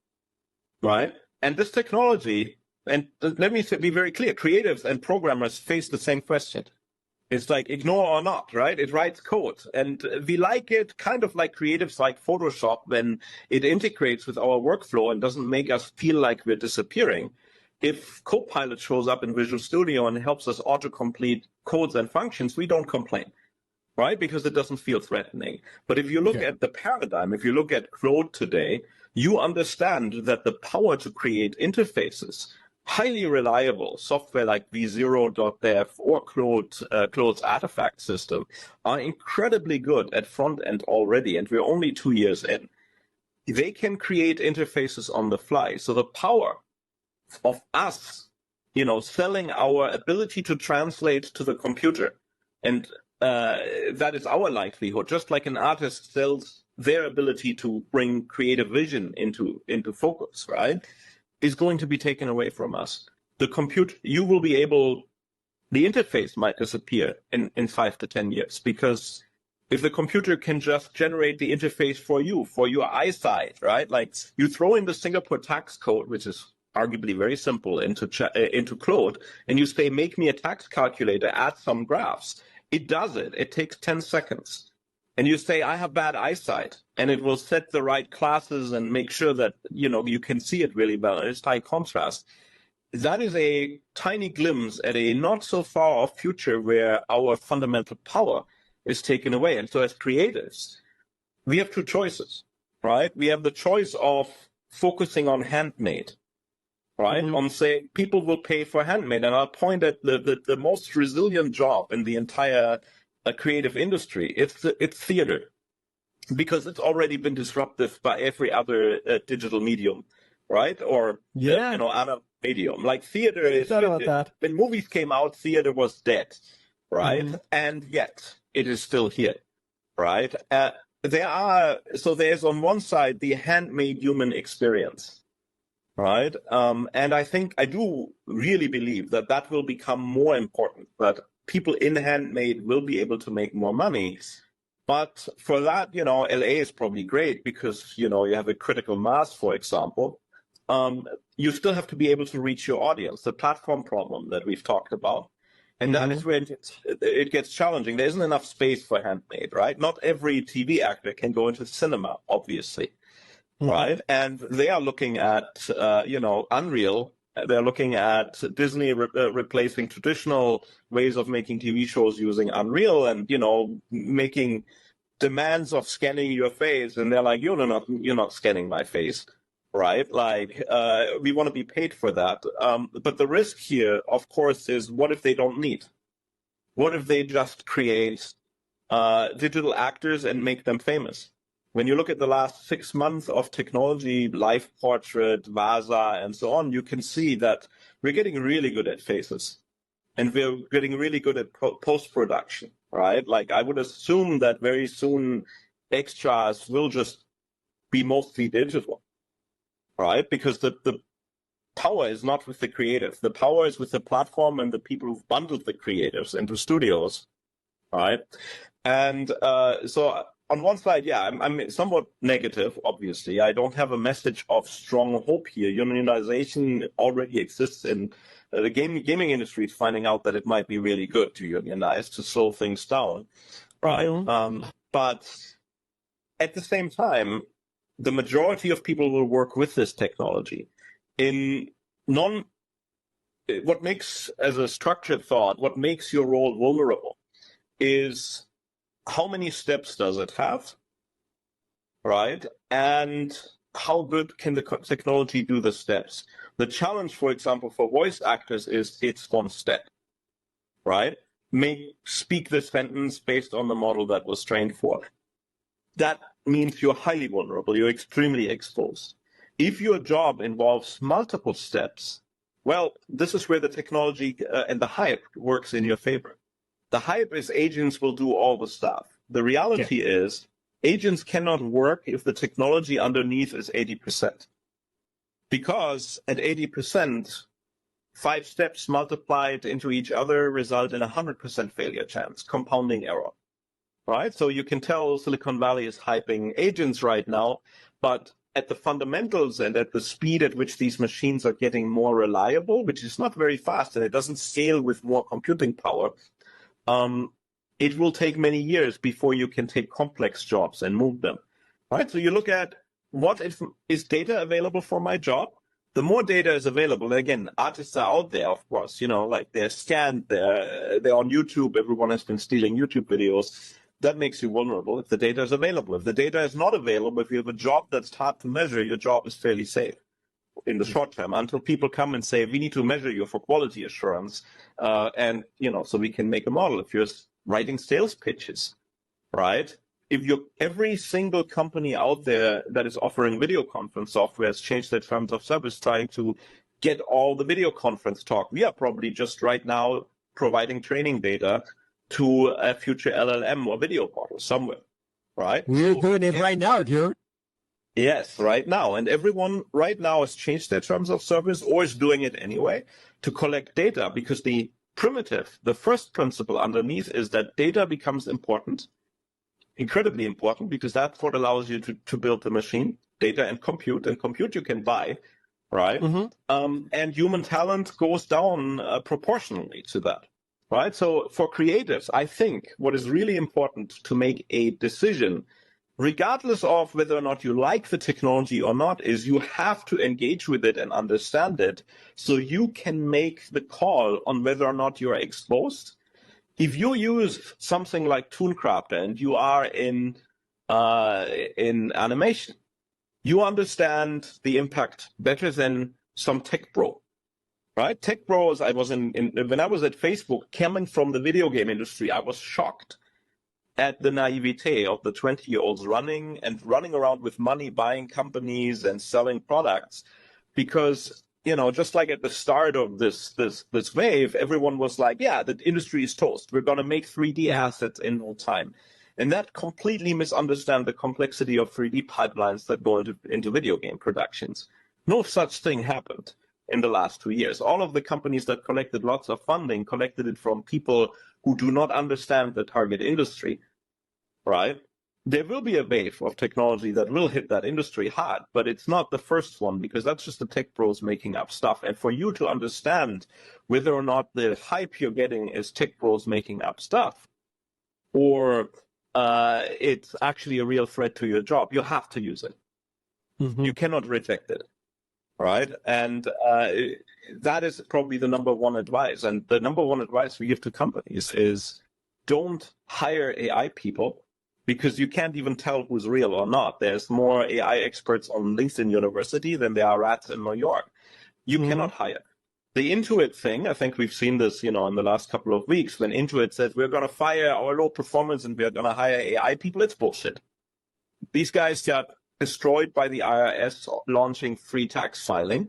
right? And this technology, and let me be very clear, creatives and programmers face the same question. It's like ignore or not, right? It writes code. And we like it kind of like creatives like Photoshop when it integrates with our workflow and doesn't make us feel like we're disappearing. If Copilot shows up in Visual Studio and helps us autocomplete codes and functions, we don't complain, right? Because it doesn't feel threatening. But if you look at the paradigm, if you look at Claude today, you understand that the power to create interfaces, highly reliable software like v0.dev or Claude's artifact system are incredibly good at front end already, and we're only 2 years in. They can create interfaces on the fly. So the power of us, selling our ability to translate to the computer, and that is our livelihood, just like an artist sells their ability to bring creative vision into focus, right? Is going to be taken away from us. The interface might disappear in 5 to 10 years, because if the computer can just generate the interface for you, for your eyesight, right? Like you throw in the Singapore tax code, which is arguably very simple, into Claude, and you say, make me a tax calculator, add some graphs. It does it. It takes 10 seconds. And you say, I have bad eyesight, and it will set the right classes and make sure that, you can see it really well. It's high contrast. That is a tiny glimpse at a not so far off future where our fundamental power is taken away. And so as creatives, we have two choices, right? We have the choice of focusing on handmade, right? On saying people will pay for handmade. And I'll point at the most resilient job in the entire creative industry. It's theater, because it's already been disrupted by every other digital medium, right? Or other medium. Like theater is when movies came out, theater was dead, right? And yet it is still here, right? There's on one side the handmade human experience, right? And I do really believe that will become more important, that people in handmade will be able to make more money. But for that, LA is probably great because, you have a critical mass, for example. You still have to be able to reach your audience, the platform problem that we've talked about. And that is where it gets challenging. There isn't enough space for handmade, right? Not every TV actor can go into cinema, obviously, right? And they are looking at, Unreal. They're looking at Disney replacing traditional ways of making TV shows using Unreal, and making demands of scanning your face, and they're like, you're not scanning my face, right? Like we want to be paid for that. But the risk here, of course, is what if they don't need? What if they just create digital actors and make them famous? When you look at the last 6 months of technology, Live Portrait, Vasa, and so on, you can see that we're getting really good at faces, and we're getting really good at post-production, right? Like I would assume that very soon extras will just be mostly digital, right? Because the power is not with the creative. The power is with the platform and the people who've bundled the creatives into studios, right? And so on one side, I'm somewhat negative, obviously. I don't have a message of strong hope here. Unionization already exists in the gaming industry is finding out that it might be really good to unionize, to slow things down, right? But at the same time, the majority of people will work with this technology. In what makes, as a structured thought, what makes your role vulnerable is how many steps does it have, right? And how good can the technology do the steps? The challenge, for example, for voice actors is it's one step, right? Speak the sentence based on the model that was trained for. That means you're highly vulnerable. You're extremely exposed. If your job involves multiple steps, well, this is where the technology and the hype works in your favor. The hype is agents will do all the stuff. The reality is agents cannot work if the technology underneath is 80%. Because at 80%, 5 steps multiplied into each other result in 100% failure chance, compounding error, right? So you can tell Silicon Valley is hyping agents right now, but at the fundamentals and at the speed at which these machines are getting more reliable, which is not very fast and it doesn't scale with more computing power, it will take many years before you can take complex jobs and move them, right? So you look at what is data available for my job? The more data is available, again, artists are out there, of course, like they're scanned, they're on YouTube, everyone has been stealing YouTube videos. That makes you vulnerable if the data is available. If the data is not available, if you have a job that's hard to measure, your job is fairly safe in the short term until people come and say, we need to measure you for quality assurance. And, so we can make a model. If you're writing sales pitches, right? If every single company out there that is offering video conference software has changed their terms of service, trying to get all the video conference talk. We are probably just right now providing training data to a future LLM or video model somewhere, right?
We're doing it right now, dude.
Yes, right now. And everyone right now has changed their terms of service or is doing it anyway to collect data, because the first principle underneath is that data becomes important, incredibly important, because that's what allows you to build the machine, data and compute you can buy, right? Mm-hmm. And human talent goes down proportionally to that. Right. So for creatives, I think what is really important to make a decision, regardless of whether or not you like the technology or not, is you have to engage with it and understand it so you can make the call on whether or not you're exposed. If you use something like ToonCrafter and you are in animation, you understand the impact better than some tech bro. Right? Tech bros, when I was at Facebook, coming from the video game industry, I was shocked at the naivete of the 20-year-olds running around with money, buying companies and selling products. Because, just like at the start of this wave, everyone was like, yeah, the industry is toast. We're going to make 3D assets in no time. And that completely misunderstands the complexity of 3D pipelines that go into video game productions. No such thing happened in the last 2 years. All of the companies that collected lots of funding collected it from people who do not understand the target industry, right? There will be a wave of technology that will hit that industry hard, but it's not the first one, because that's just the tech bros making up stuff. And for you to understand whether or not the hype you're getting is tech bros making up stuff, or it's actually a real threat to your job, you have to use it. Mm-hmm. You cannot reject it. Right. And that is probably the number one advice. And the number one advice we give to companies is don't hire AI people, because you can't even tell who's real or not. There's more AI experts on LinkedIn University than there are rats in New York. You cannot hire. The Intuit thing, I think we've seen this, in the last couple of weeks, when Intuit says we're going to fire our low performance and we're going to hire AI people. It's bullshit. These guys got destroyed by the IRS launching free tax filing,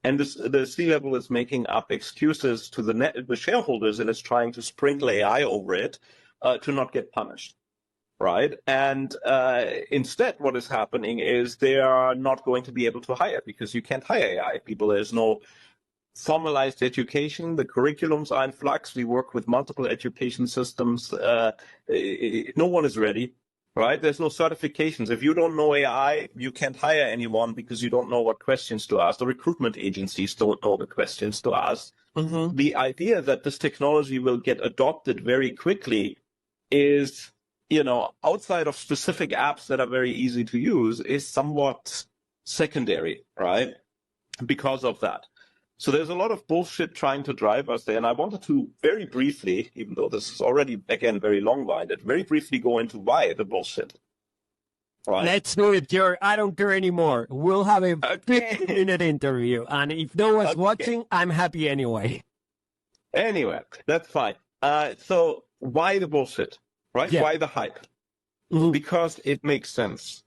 and the C-level is making up excuses to the shareholders and is trying to sprinkle AI over it to not get punished, right? And instead, what is happening is they are not going to be able to hire, because you can't hire AI people. There's no formalized education. The curriculums are in flux. We work with multiple education systems. No one is ready. Right? There's no certifications. If you don't know AI, you can't hire anyone because you don't know what questions to ask. The recruitment agencies don't know the questions to ask. Mm-hmm. The idea that this technology will get adopted very quickly is, outside of specific apps that are very easy to use, is somewhat secondary, right? Because of that. So there's a lot of bullshit trying to drive us there. And I wanted to very briefly, even though this is already, again, very long-winded, very briefly go into why the bullshit. Right.
Let's do it, Jörg. I don't care anymore. We'll have a 15-minute interview. And if no one's watching, I'm happy anyway.
Anyway, that's fine. So why the bullshit, right?
Yeah.
Why the hype?
Mhm.
Because it makes sense,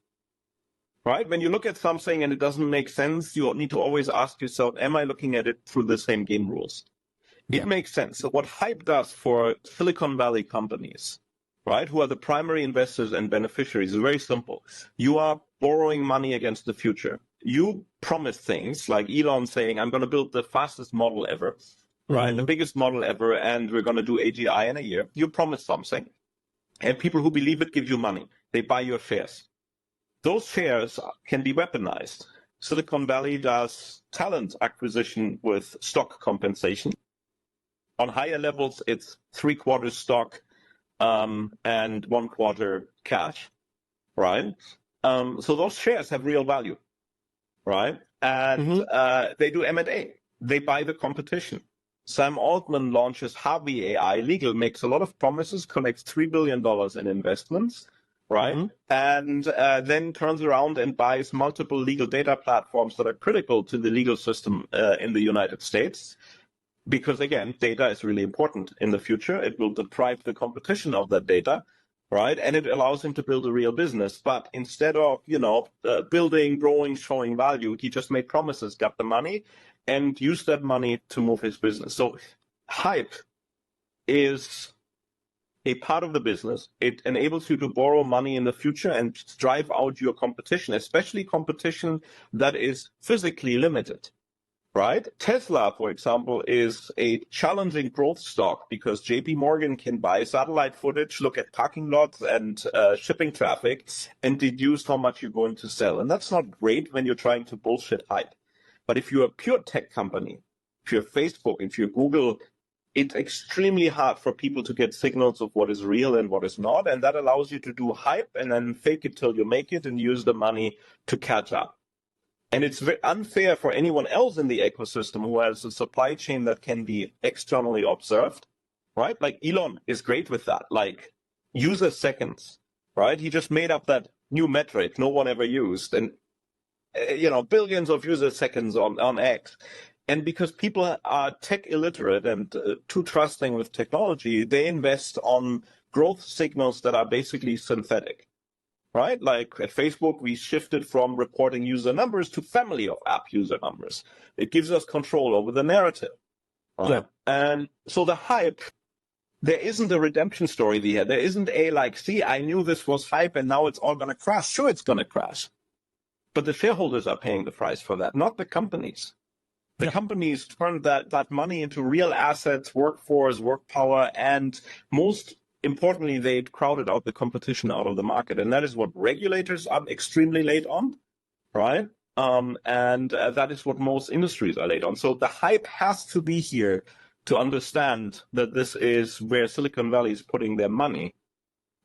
right? When you look at something and it doesn't make sense, you need to always ask yourself, am I looking at it through the same game rules?
Yeah.
It makes sense. So what hype does for Silicon Valley companies, right, who are the primary investors and beneficiaries, is very simple. You are borrowing money against the future. You promise things like Elon saying, I'm going to build the fastest model ever. Right, the biggest model ever, and we're going to do AGI in a year. You promise something, and people who believe it give you money. They buy your shares. Those shares can be weaponized. Silicon Valley does talent acquisition with stock compensation. On higher levels, it's 3/4 stock and 1/4 cash, right? So those shares have real value, right? And they do M&A. They buy the competition. Sam Altman launches Harvey AI Legal, makes a lot of promises, collects $3 billion in investments, right? And then turns around and buys multiple legal data platforms that are critical to the legal system in the United States. Because again, data is really important in the future. It will deprive the competition of that data, right? And it allows him to build a real business. But instead of, building, growing, showing value, he just made promises, got the money, and use that money to move his business. So hype is a part of the business. It enables you to borrow money in the future and drive out your competition, especially competition that is physically limited, right? Tesla, for example, is a challenging growth stock because JP Morgan can buy satellite footage, look at parking lots and shipping traffic, and deduce how much you're going to sell. And that's not great when you're trying to bullshit hype. But if you're a pure tech company, if you're Facebook, if you're Google, it's extremely hard for people to get signals of what is real and what is not. And that allows you to do hype and then fake it till you make it and use the money to catch up. And it's very unfair for anyone else in the ecosystem who has a supply chain that can be externally observed, right? Like Elon is great with that, like user seconds, right? He just made up that new metric no one ever used. And billions of user seconds on X. And because people are tech illiterate and too trusting with technology, they invest on growth signals that are basically synthetic, right? Like at Facebook, we shifted from reporting user numbers to family of app user numbers. It gives us control over the narrative. Right? Yeah. And so the hype, there isn't a redemption story there. There isn't see, I knew this was hype and now it's all going to crash. Sure, it's going to crash. But the shareholders are paying the price for that, not the companies. The companies turn that money into real assets, workforce, work power, and most importantly, they crowded out the competition out of the market. And that is what regulators are extremely late on, right? And that is what most industries are late on. So the hype has to be here to understand that this is where Silicon Valley is putting their money,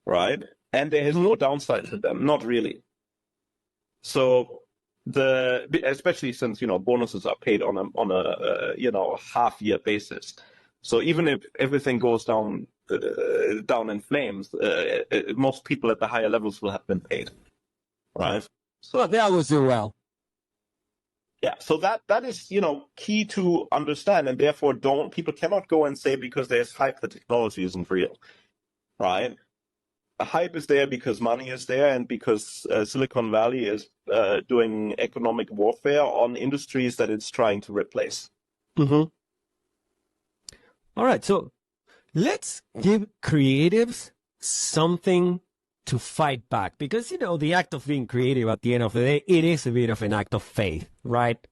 right? And there is no downside to them, not really. So especially since bonuses are paid on a half-year basis. So even if everything goes down in flames, most people at the higher levels will have been paid, right?
So that was do well.
Yeah, so that is key to understand, and therefore people cannot go and say because there's hype the technology isn't real, right? Hype is there because money is there and because Silicon Valley is doing economic warfare on industries that it's trying to replace.
All right, so let's give creatives something to fight back because, the act of being creative at the end of the day, it is a bit of an act of faith, right?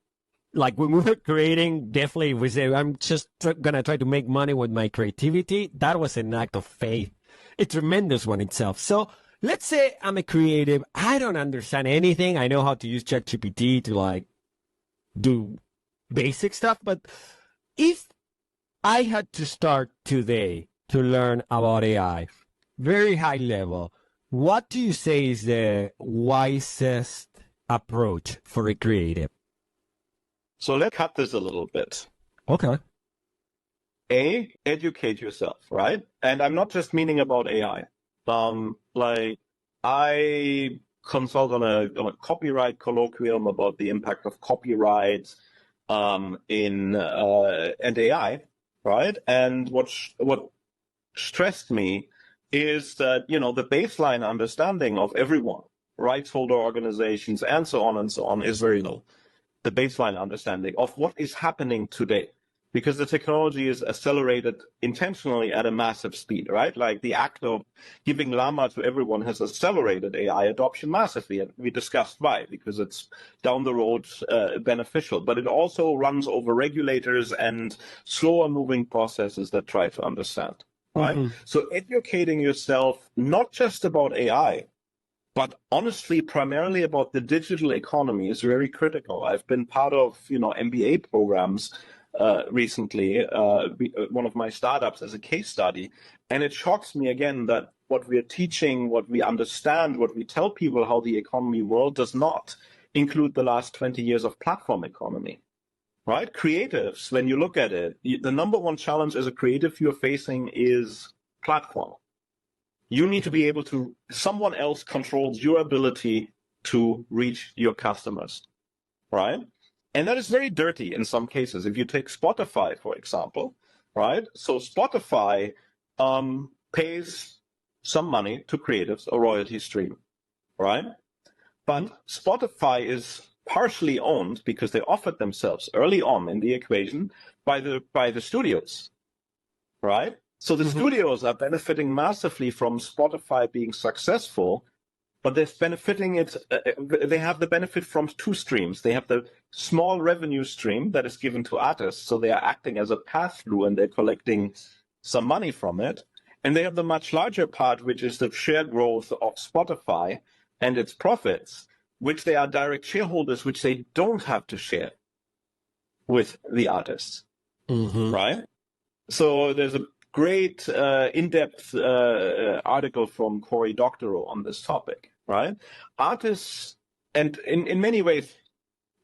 Like when we were creating, definitely we say, I'm just going to try to make money with my creativity. That was an act of faith. A tremendous one itself. So let's say I'm a creative. I don't understand anything. I know how to use ChatGPT to do basic stuff. But if I had to start today to learn about AI, very high level, what do you say is the wisest approach for a creative?
So let's cut this a little bit.
Okay.
Educate yourself, right? And I'm not just meaning about AI. Like I consult on a copyright colloquium about the impact of copyright in and AI, right? And what stressed me is that, the baseline understanding of everyone, rights holder organizations, and so on, is very low. The baseline understanding of what is happening today, because the technology is accelerated intentionally at a massive speed, right? Like the act of giving Llama to everyone has accelerated AI adoption massively, and we discussed why, because it's down the road beneficial, but it also runs over regulators and slower moving processes that try to understand. Right?
Mhm.
So educating yourself, not just about AI, but honestly, primarily about the digital economy is very critical. I've been part of, MBA programs recently, one of my startups as a case study. And it shocks me again that what we are teaching, what we understand, what we tell people how the economy world does not include the last 20 years of platform economy. Right? Creatives, when you look at it, the number one challenge as a creative you're facing is platform. You need to be able to, someone else controls your ability to reach your customers, right? And that is very dirty in some cases. If you take Spotify, for example, right? So Spotify pays some money to creatives, a royalty stream, right? But Spotify is partially owned, because they offered themselves early on in the equation, by the studios, right? So the studios are benefiting massively from Spotify being successful, but they're benefiting it. They have the benefit from two streams. They have the small revenue stream that is given to artists, so they are acting as a pass-through and they're collecting some money from it. And they have the much larger part, which is the share growth of Spotify and its profits, which they are direct shareholders, which they don't have to share with the artists, right? So there's a great in-depth article from Cory Doctorow on this topic, right? Artists, and in many ways,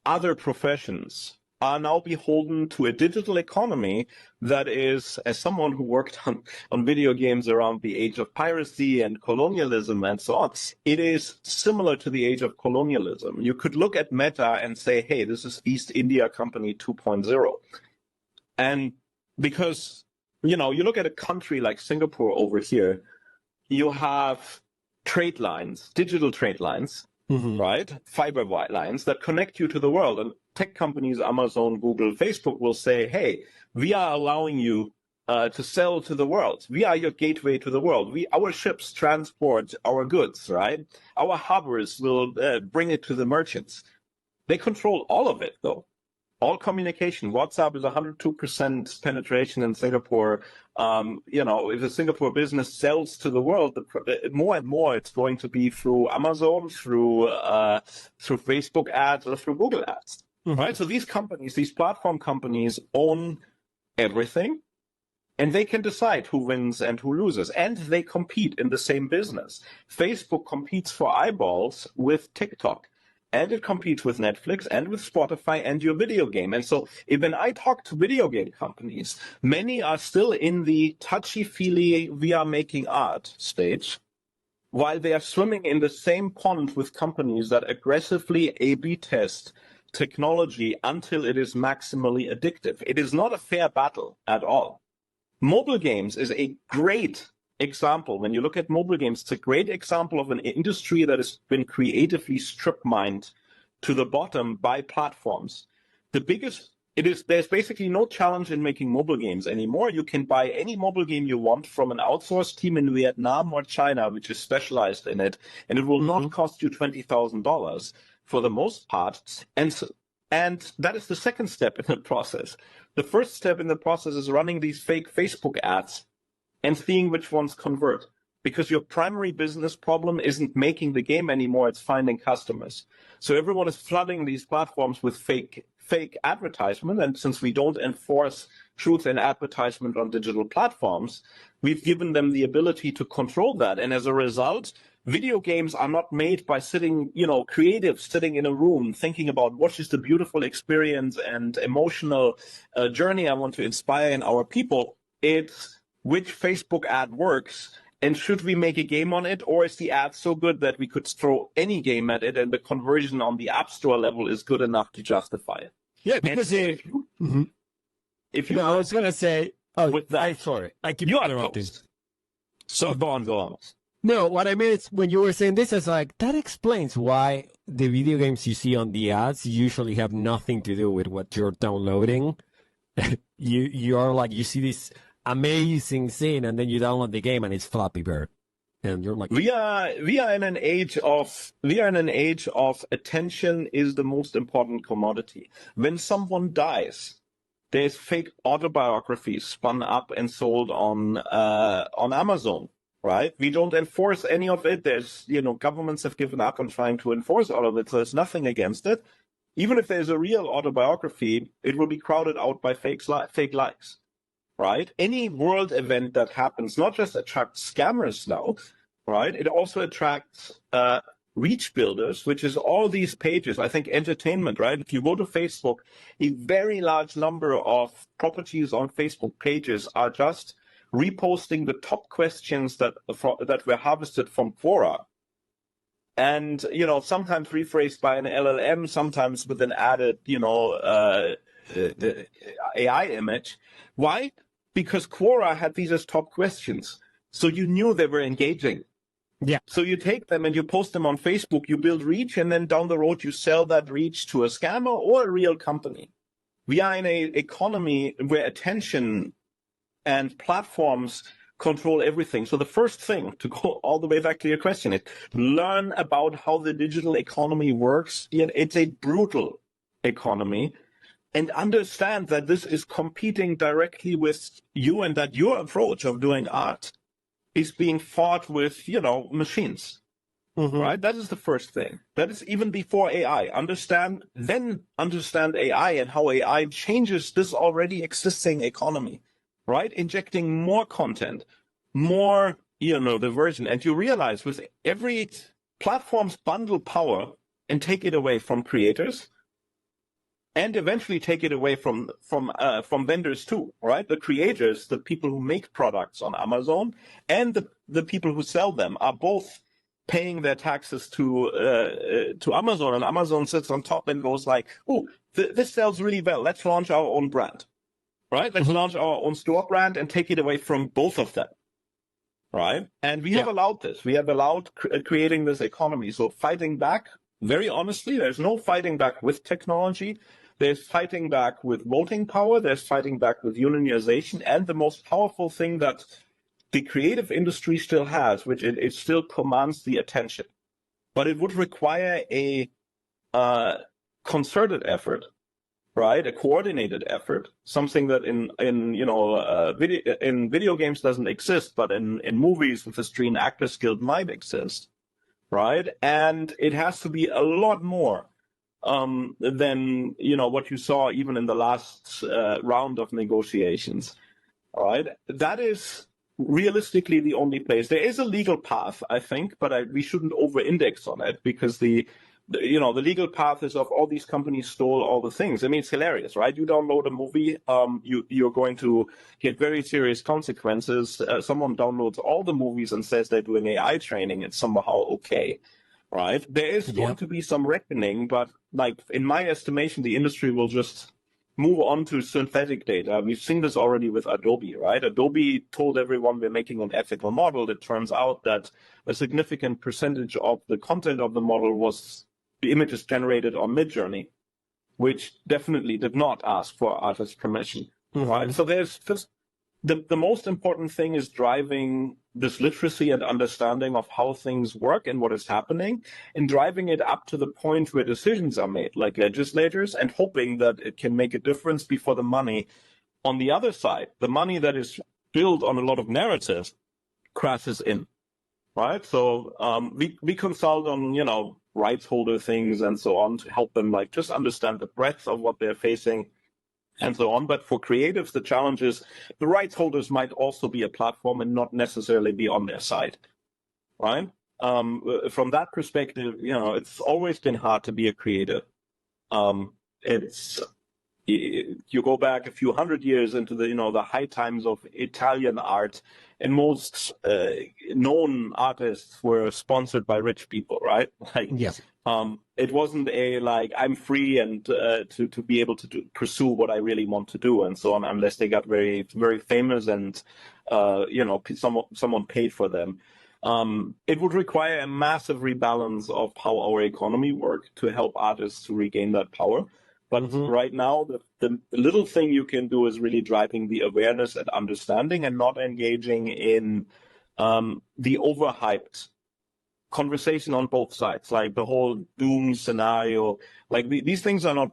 other professions are now beholden to a digital economy that is, as someone who worked on video games around the age of piracy and colonialism and so on, it is similar to the age of colonialism. You could look at Meta and say, hey, this is East India Company 2.0. And because, you look at a country like Singapore over here, you have trade lines, digital trade lines, right? Fiber lines that connect you to the world. And tech companies, Amazon, Google, Facebook will say, hey, we are allowing you to sell to the world. We are your gateway to the world. Our ships transport our goods, right? Our harbors will bring it to the merchants. They control all of it, though. All communication. WhatsApp is 102% penetration in Singapore. If a Singapore business sells to the world, more and more it's going to be through Amazon, through Facebook ads, or through Google ads. Right? So these companies, these platform companies, own everything, and they can decide who wins and who loses, and they compete in the same business. Facebook competes for eyeballs with TikTok, and it competes with Netflix and with Spotify and your video game. And so when I talk to video game companies, many are still in the touchy-feely, we are making art stage, while they are swimming in the same pond with companies that aggressively A/B test technology until it is maximally addictive. It is not a fair battle at all. Mobile games is a great example. When you look at mobile games, it's a great example of an industry that has been creatively strip mined to the bottom by platforms. There's basically no challenge in making mobile games anymore. You can buy any mobile game you want from an outsourced team in Vietnam or China, which is specialized in it, and it will not cost you $20,000 for the most part. And that is the second step in the process. The first step in the process is running these fake Facebook ads and seeing which ones convert. Because your primary business problem isn't making the game anymore, it's finding customers. So everyone is flooding these platforms with fake advertisement. And since we don't enforce truth in advertisement on digital platforms, we've given them the ability to control that. And as a result, Video games are not made by sitting, creatives sitting in a room thinking about what is the beautiful experience and emotional journey I want to inspire in our people. It's which Facebook ad works, and should we make a game on it, or is the ad so good that we could throw any game at it and the conversion on the App Store level is good enough to justify it?
Yeah, because
if you
I was gonna say,
with that,
sorry, I keep
you are
interrupting.
toast. So go on.
No, what I mean is when you were saying this, is like that explains why the video games you see on the ads usually have nothing to do with what you're downloading. You see this amazing scene, and then you download the game, and it's Flappy Bird, and you're like,
we are in an age of attention is the most important commodity. When someone dies, there's fake autobiographies spun up and sold on Amazon. Right? We don't enforce any of it. There's, governments have given up on trying to enforce all of it, so there's nothing against it. Even if there's a real autobiography, it will be crowded out by fake likes. Right? Any world event that happens not just attracts scammers now, right? It also attracts reach builders, which is all these pages. I think entertainment, right? If you go to Facebook, a very large number of properties on Facebook pages are just reposting the top questions that were harvested from Quora, and sometimes rephrased by an LLM, sometimes with an added AI image. Why? Because Quora had these as top questions, so you knew they were engaging.
Yeah.
So you take them and you post them on Facebook, you build reach, and then down the road you sell that reach to a scammer or a real company. We are in an economy where attention and platforms control everything. So the first thing, to go all the way back to your question, is learn about how the digital economy works. It's a brutal economy, and understand that this is competing directly with you, and that your approach of doing art is being fought with, machines.
Mm-hmm.
Right? That is the first thing. That is even before AI. Understand AI and how AI changes this already existing economy. Right? Injecting more content, more, diversion. And you realize with every platform's bundle power and take it away from creators, and eventually take it away from vendors too, right? The creators, the people who make products on Amazon, and the people who sell them are both paying their taxes to Amazon, and Amazon sits on top and goes like, oh, this sells really well. Let's launch our own brand. Right? Let's launch our own store brand and take it away from both of them. Right? And we have allowed this. We have allowed creating this economy. So fighting back, very honestly, there's no fighting back with technology. There's fighting back with voting power. There's fighting back with unionization. And the most powerful thing that the creative industry still has, which it still commands the attention. But it would require a concerted effort, right? A coordinated effort, something that in video games doesn't exist, but in movies with the Screen Actors Guild might exist, right? And it has to be a lot more than what you saw even in the last round of negotiations, all right? That is realistically the only place. There is a legal path, I think, but we shouldn't over-index on it, because the legal path is of all these companies stole all the things. I mean, it's hilarious, right? You download a movie, you're going to get very serious consequences. Someone downloads all the movies and says they're doing AI training. It's somehow okay, right? There is going to be some reckoning, but like in my estimation, the industry will just move on to synthetic data. We've seen this already with Adobe, right? Adobe told everyone we're making an ethical model. It turns out that a significant percentage of the content of the model was the images generated on Midjourney, which definitely did not ask for artist permission, right? So there's just the most important thing is driving this literacy and understanding of how things work and what is happening, and driving it up to the point where decisions are made, like legislators, and hoping that it can make a difference before the money on the other side, the money that is built on a lot of narratives, crashes in, right? So we consult on, rights holder things and so on to help them like just understand the breadth of what they're facing and so on. But for creatives, the challenge is the rights holders might also be a platform and not necessarily be on their side, right? from that perspective, it's always been hard to be a creator. It's you go back a few hundred years into the high times of Italian art, and most known artists were sponsored by rich people, right? Like,
Yes.
it wasn't I'm free and to be able to pursue what I really want to do and so on, unless they got very, very famous and someone paid for them. It would require a massive rebalance of how our economy works to help artists to regain that power. But right now, the little thing you can do is really driving the awareness and understanding, and not engaging in the overhyped conversation on both sides, like the whole doom scenario. Like these things are not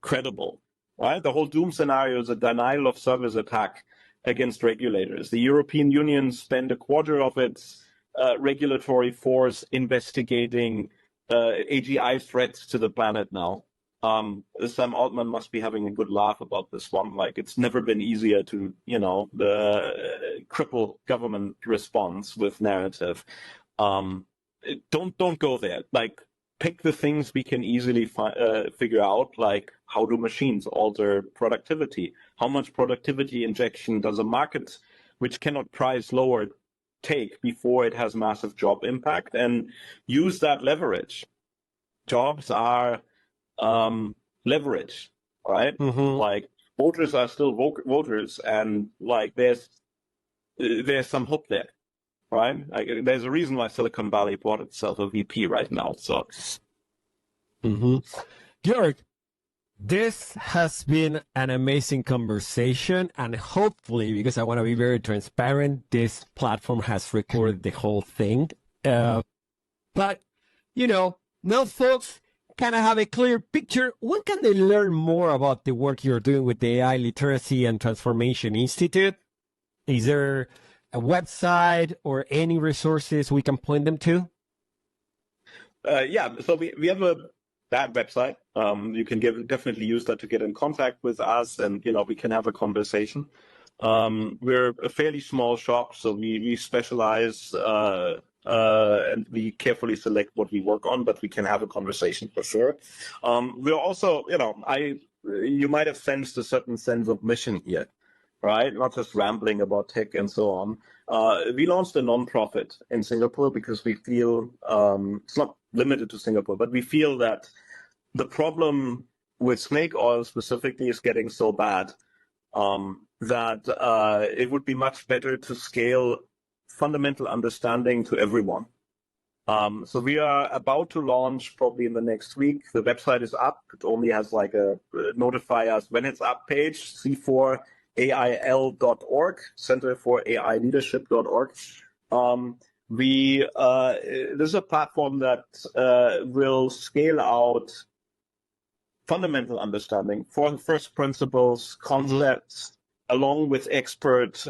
credible, right? The whole doom scenario is a denial of service attack against regulators. The European Union spent a quarter of its regulatory force investigating AGI threats to the planet now. Sam Altman must be having a good laugh about this one. Like, it's never been easier to, cripple government response with narrative. Don't go there. Like, pick the things we can easily figure out, like how do machines alter productivity? How much productivity injection does a market which cannot price lower take before it has massive job impact? And use that leverage. Jobs are leverage, right? Like, voters are still voters, and like there's some hope there, right? Like, there's a reason why Silicon Valley bought itself a VP right now. So,
Georg, this has been an amazing conversation, and hopefully, because I want to be very transparent, this platform has recorded the whole thing. But now folks kind of have a clear picture. When can they learn more about the work you're doing with the AI Literacy and Transformation Institute? Is there a website or any resources we can point them to?
Yeah, so we have that website. You can definitely use that to get in contact with us, and we can have a conversation. We're a fairly small shop, so we specialize and we carefully select what we work on, but we can have a conversation for sure. We're also, you might have sensed a certain sense of mission here, right? Not just rambling about tech and so on. We launched a nonprofit in Singapore because we feel, it's not limited to Singapore, but we feel that the problem with snake oil specifically is getting so bad that it would be much better to scale fundamental understanding to everyone. So we are about to launch probably in the next week. The website is up. It only has like a notify us when it's up page, c4ail.org, Center for AI Leadership.org. This is a platform that will scale out fundamental understanding for first principles, concepts, along with expert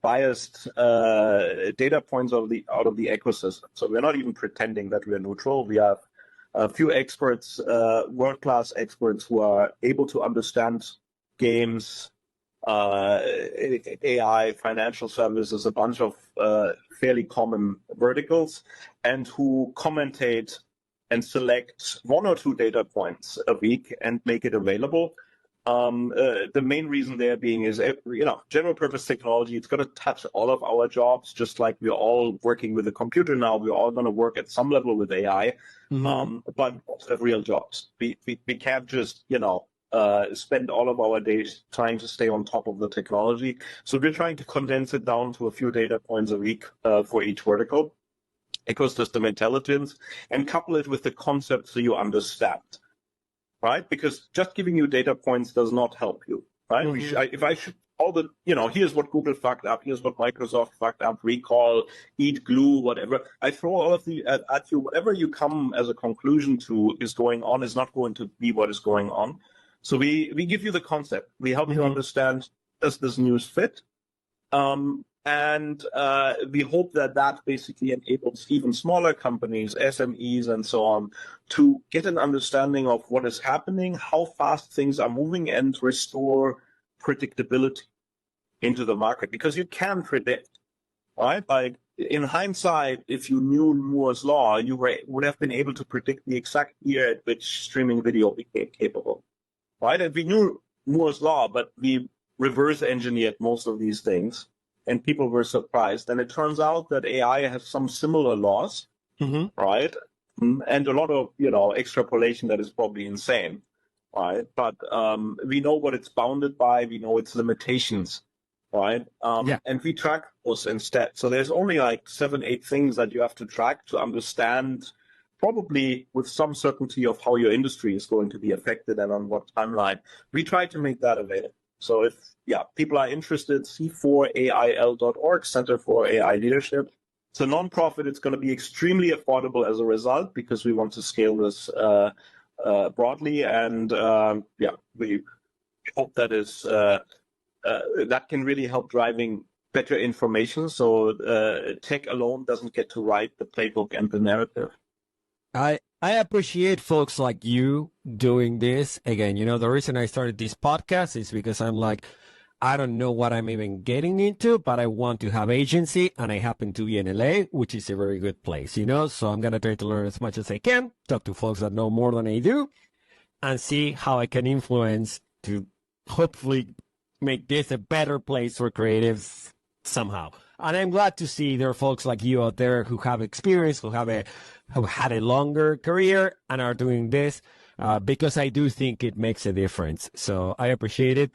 biased data points out of the ecosystem. So we're not even pretending that we're neutral. We have a few experts, world-class experts, who are able to understand games, AI, financial services, a bunch of fairly common verticals, and who commentate and select one or two data points a week and make it available. The main reason there being is, general purpose technology, it's going to touch all of our jobs, just like we're all working with a computer now. We're all going to work at some level with AI, but real jobs. We can't just, spend all of our days trying to stay on top of the technology. So we're trying to condense it down to a few data points a week for each vertical, ecosystem intelligence, and couple it with the concept so you understand. Right? Because just giving you data points does not help you, right? If I should here's what Google fucked up, here's what Microsoft fucked up, recall, eat glue, whatever. I throw all of the at you. Whatever you come as a conclusion to is going on is not going to be what is going on. So we give you the concept. We help you understand, does this news fit? And we hope that basically enables even smaller companies, SMEs, and so on, to get an understanding of what is happening, how fast things are moving, and restore predictability into the market. Because you can predict, right? Like, in hindsight, if you knew Moore's law, you would have been able to predict the exact year at which streaming video became capable, right? And we knew Moore's law, but we reverse engineered most of these things, and people were surprised. And it turns out that AI has some similar laws, right? And a lot of, extrapolation that is probably insane, right? But we know what it's bounded by. We know its limitations, right? And we track those instead. So there's only like 7-8 things that you have to track to understand, probably with some certainty, of how your industry is going to be affected and on what timeline. We try to make that available. So if people are interested, c4ail.org, Center for AI Leadership. It's a nonprofit. It's going to be extremely affordable as a result, because we want to scale this broadly. And we hope that is that can really help driving better information. So tech alone doesn't get to write the playbook and the narrative.
I appreciate folks like you doing this. Again, the reason I started this podcast is because I'm like, I don't know what I'm even getting into, but I want to have agency, and I happen to be in LA, which is a very good place, so I'm going to try to learn as much as I can, talk to folks that know more than I do, and see how I can influence to hopefully make this a better place for creatives somehow. And I'm glad to see there are folks like you out there who have experience, who have had a longer career and are doing this, because I do think it makes a difference. So I appreciate it.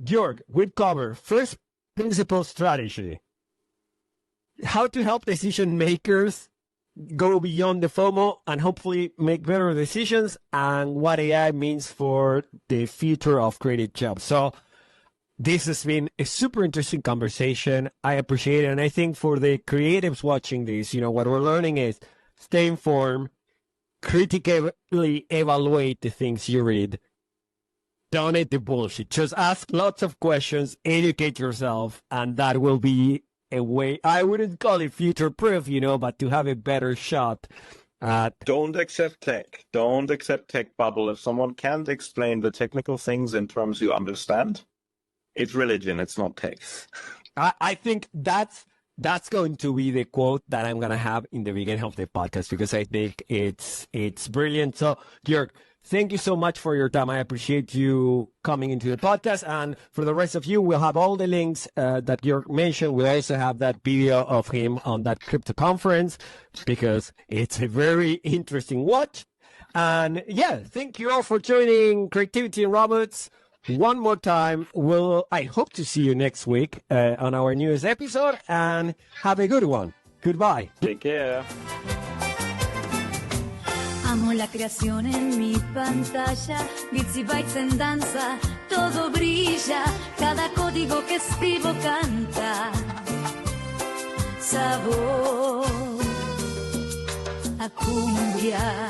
Georg, we'd cover first principle strategy, how to help decision makers go beyond the FOMO and hopefully make better decisions, and what AI means for the future of creative jobs. So this has been a super interesting conversation. I appreciate it. And I think for the creatives watching this, what we're learning is stay informed, critically evaluate the things you read. Don't eat the bullshit. Just ask lots of questions, educate yourself, and that will be a way. I wouldn't call it future-proof, but to have a better shot at.
Don't accept tech. Don't accept tech bubble. If someone can't explain the technical things in terms you understand, it's religion. It's not tech.
I think that's going to be the quote that I'm going to have in the beginning of the podcast, because I think it's brilliant. So, Georg, thank you so much for your time. I appreciate you coming into the podcast. And for the rest of you, we'll have all the links that Georg mentioned. We'll also have that video of him on that crypto conference, because it's a very interesting watch. And thank you all for joining Creativity and Robots. One more time, I hope to see you next week on our newest episode, and have a good one. Goodbye.
Take care.
Amo la creación en mi pantalla, bits y bytes en danza, todo brilla, cada código que escribo canta. Sabor a cumbia.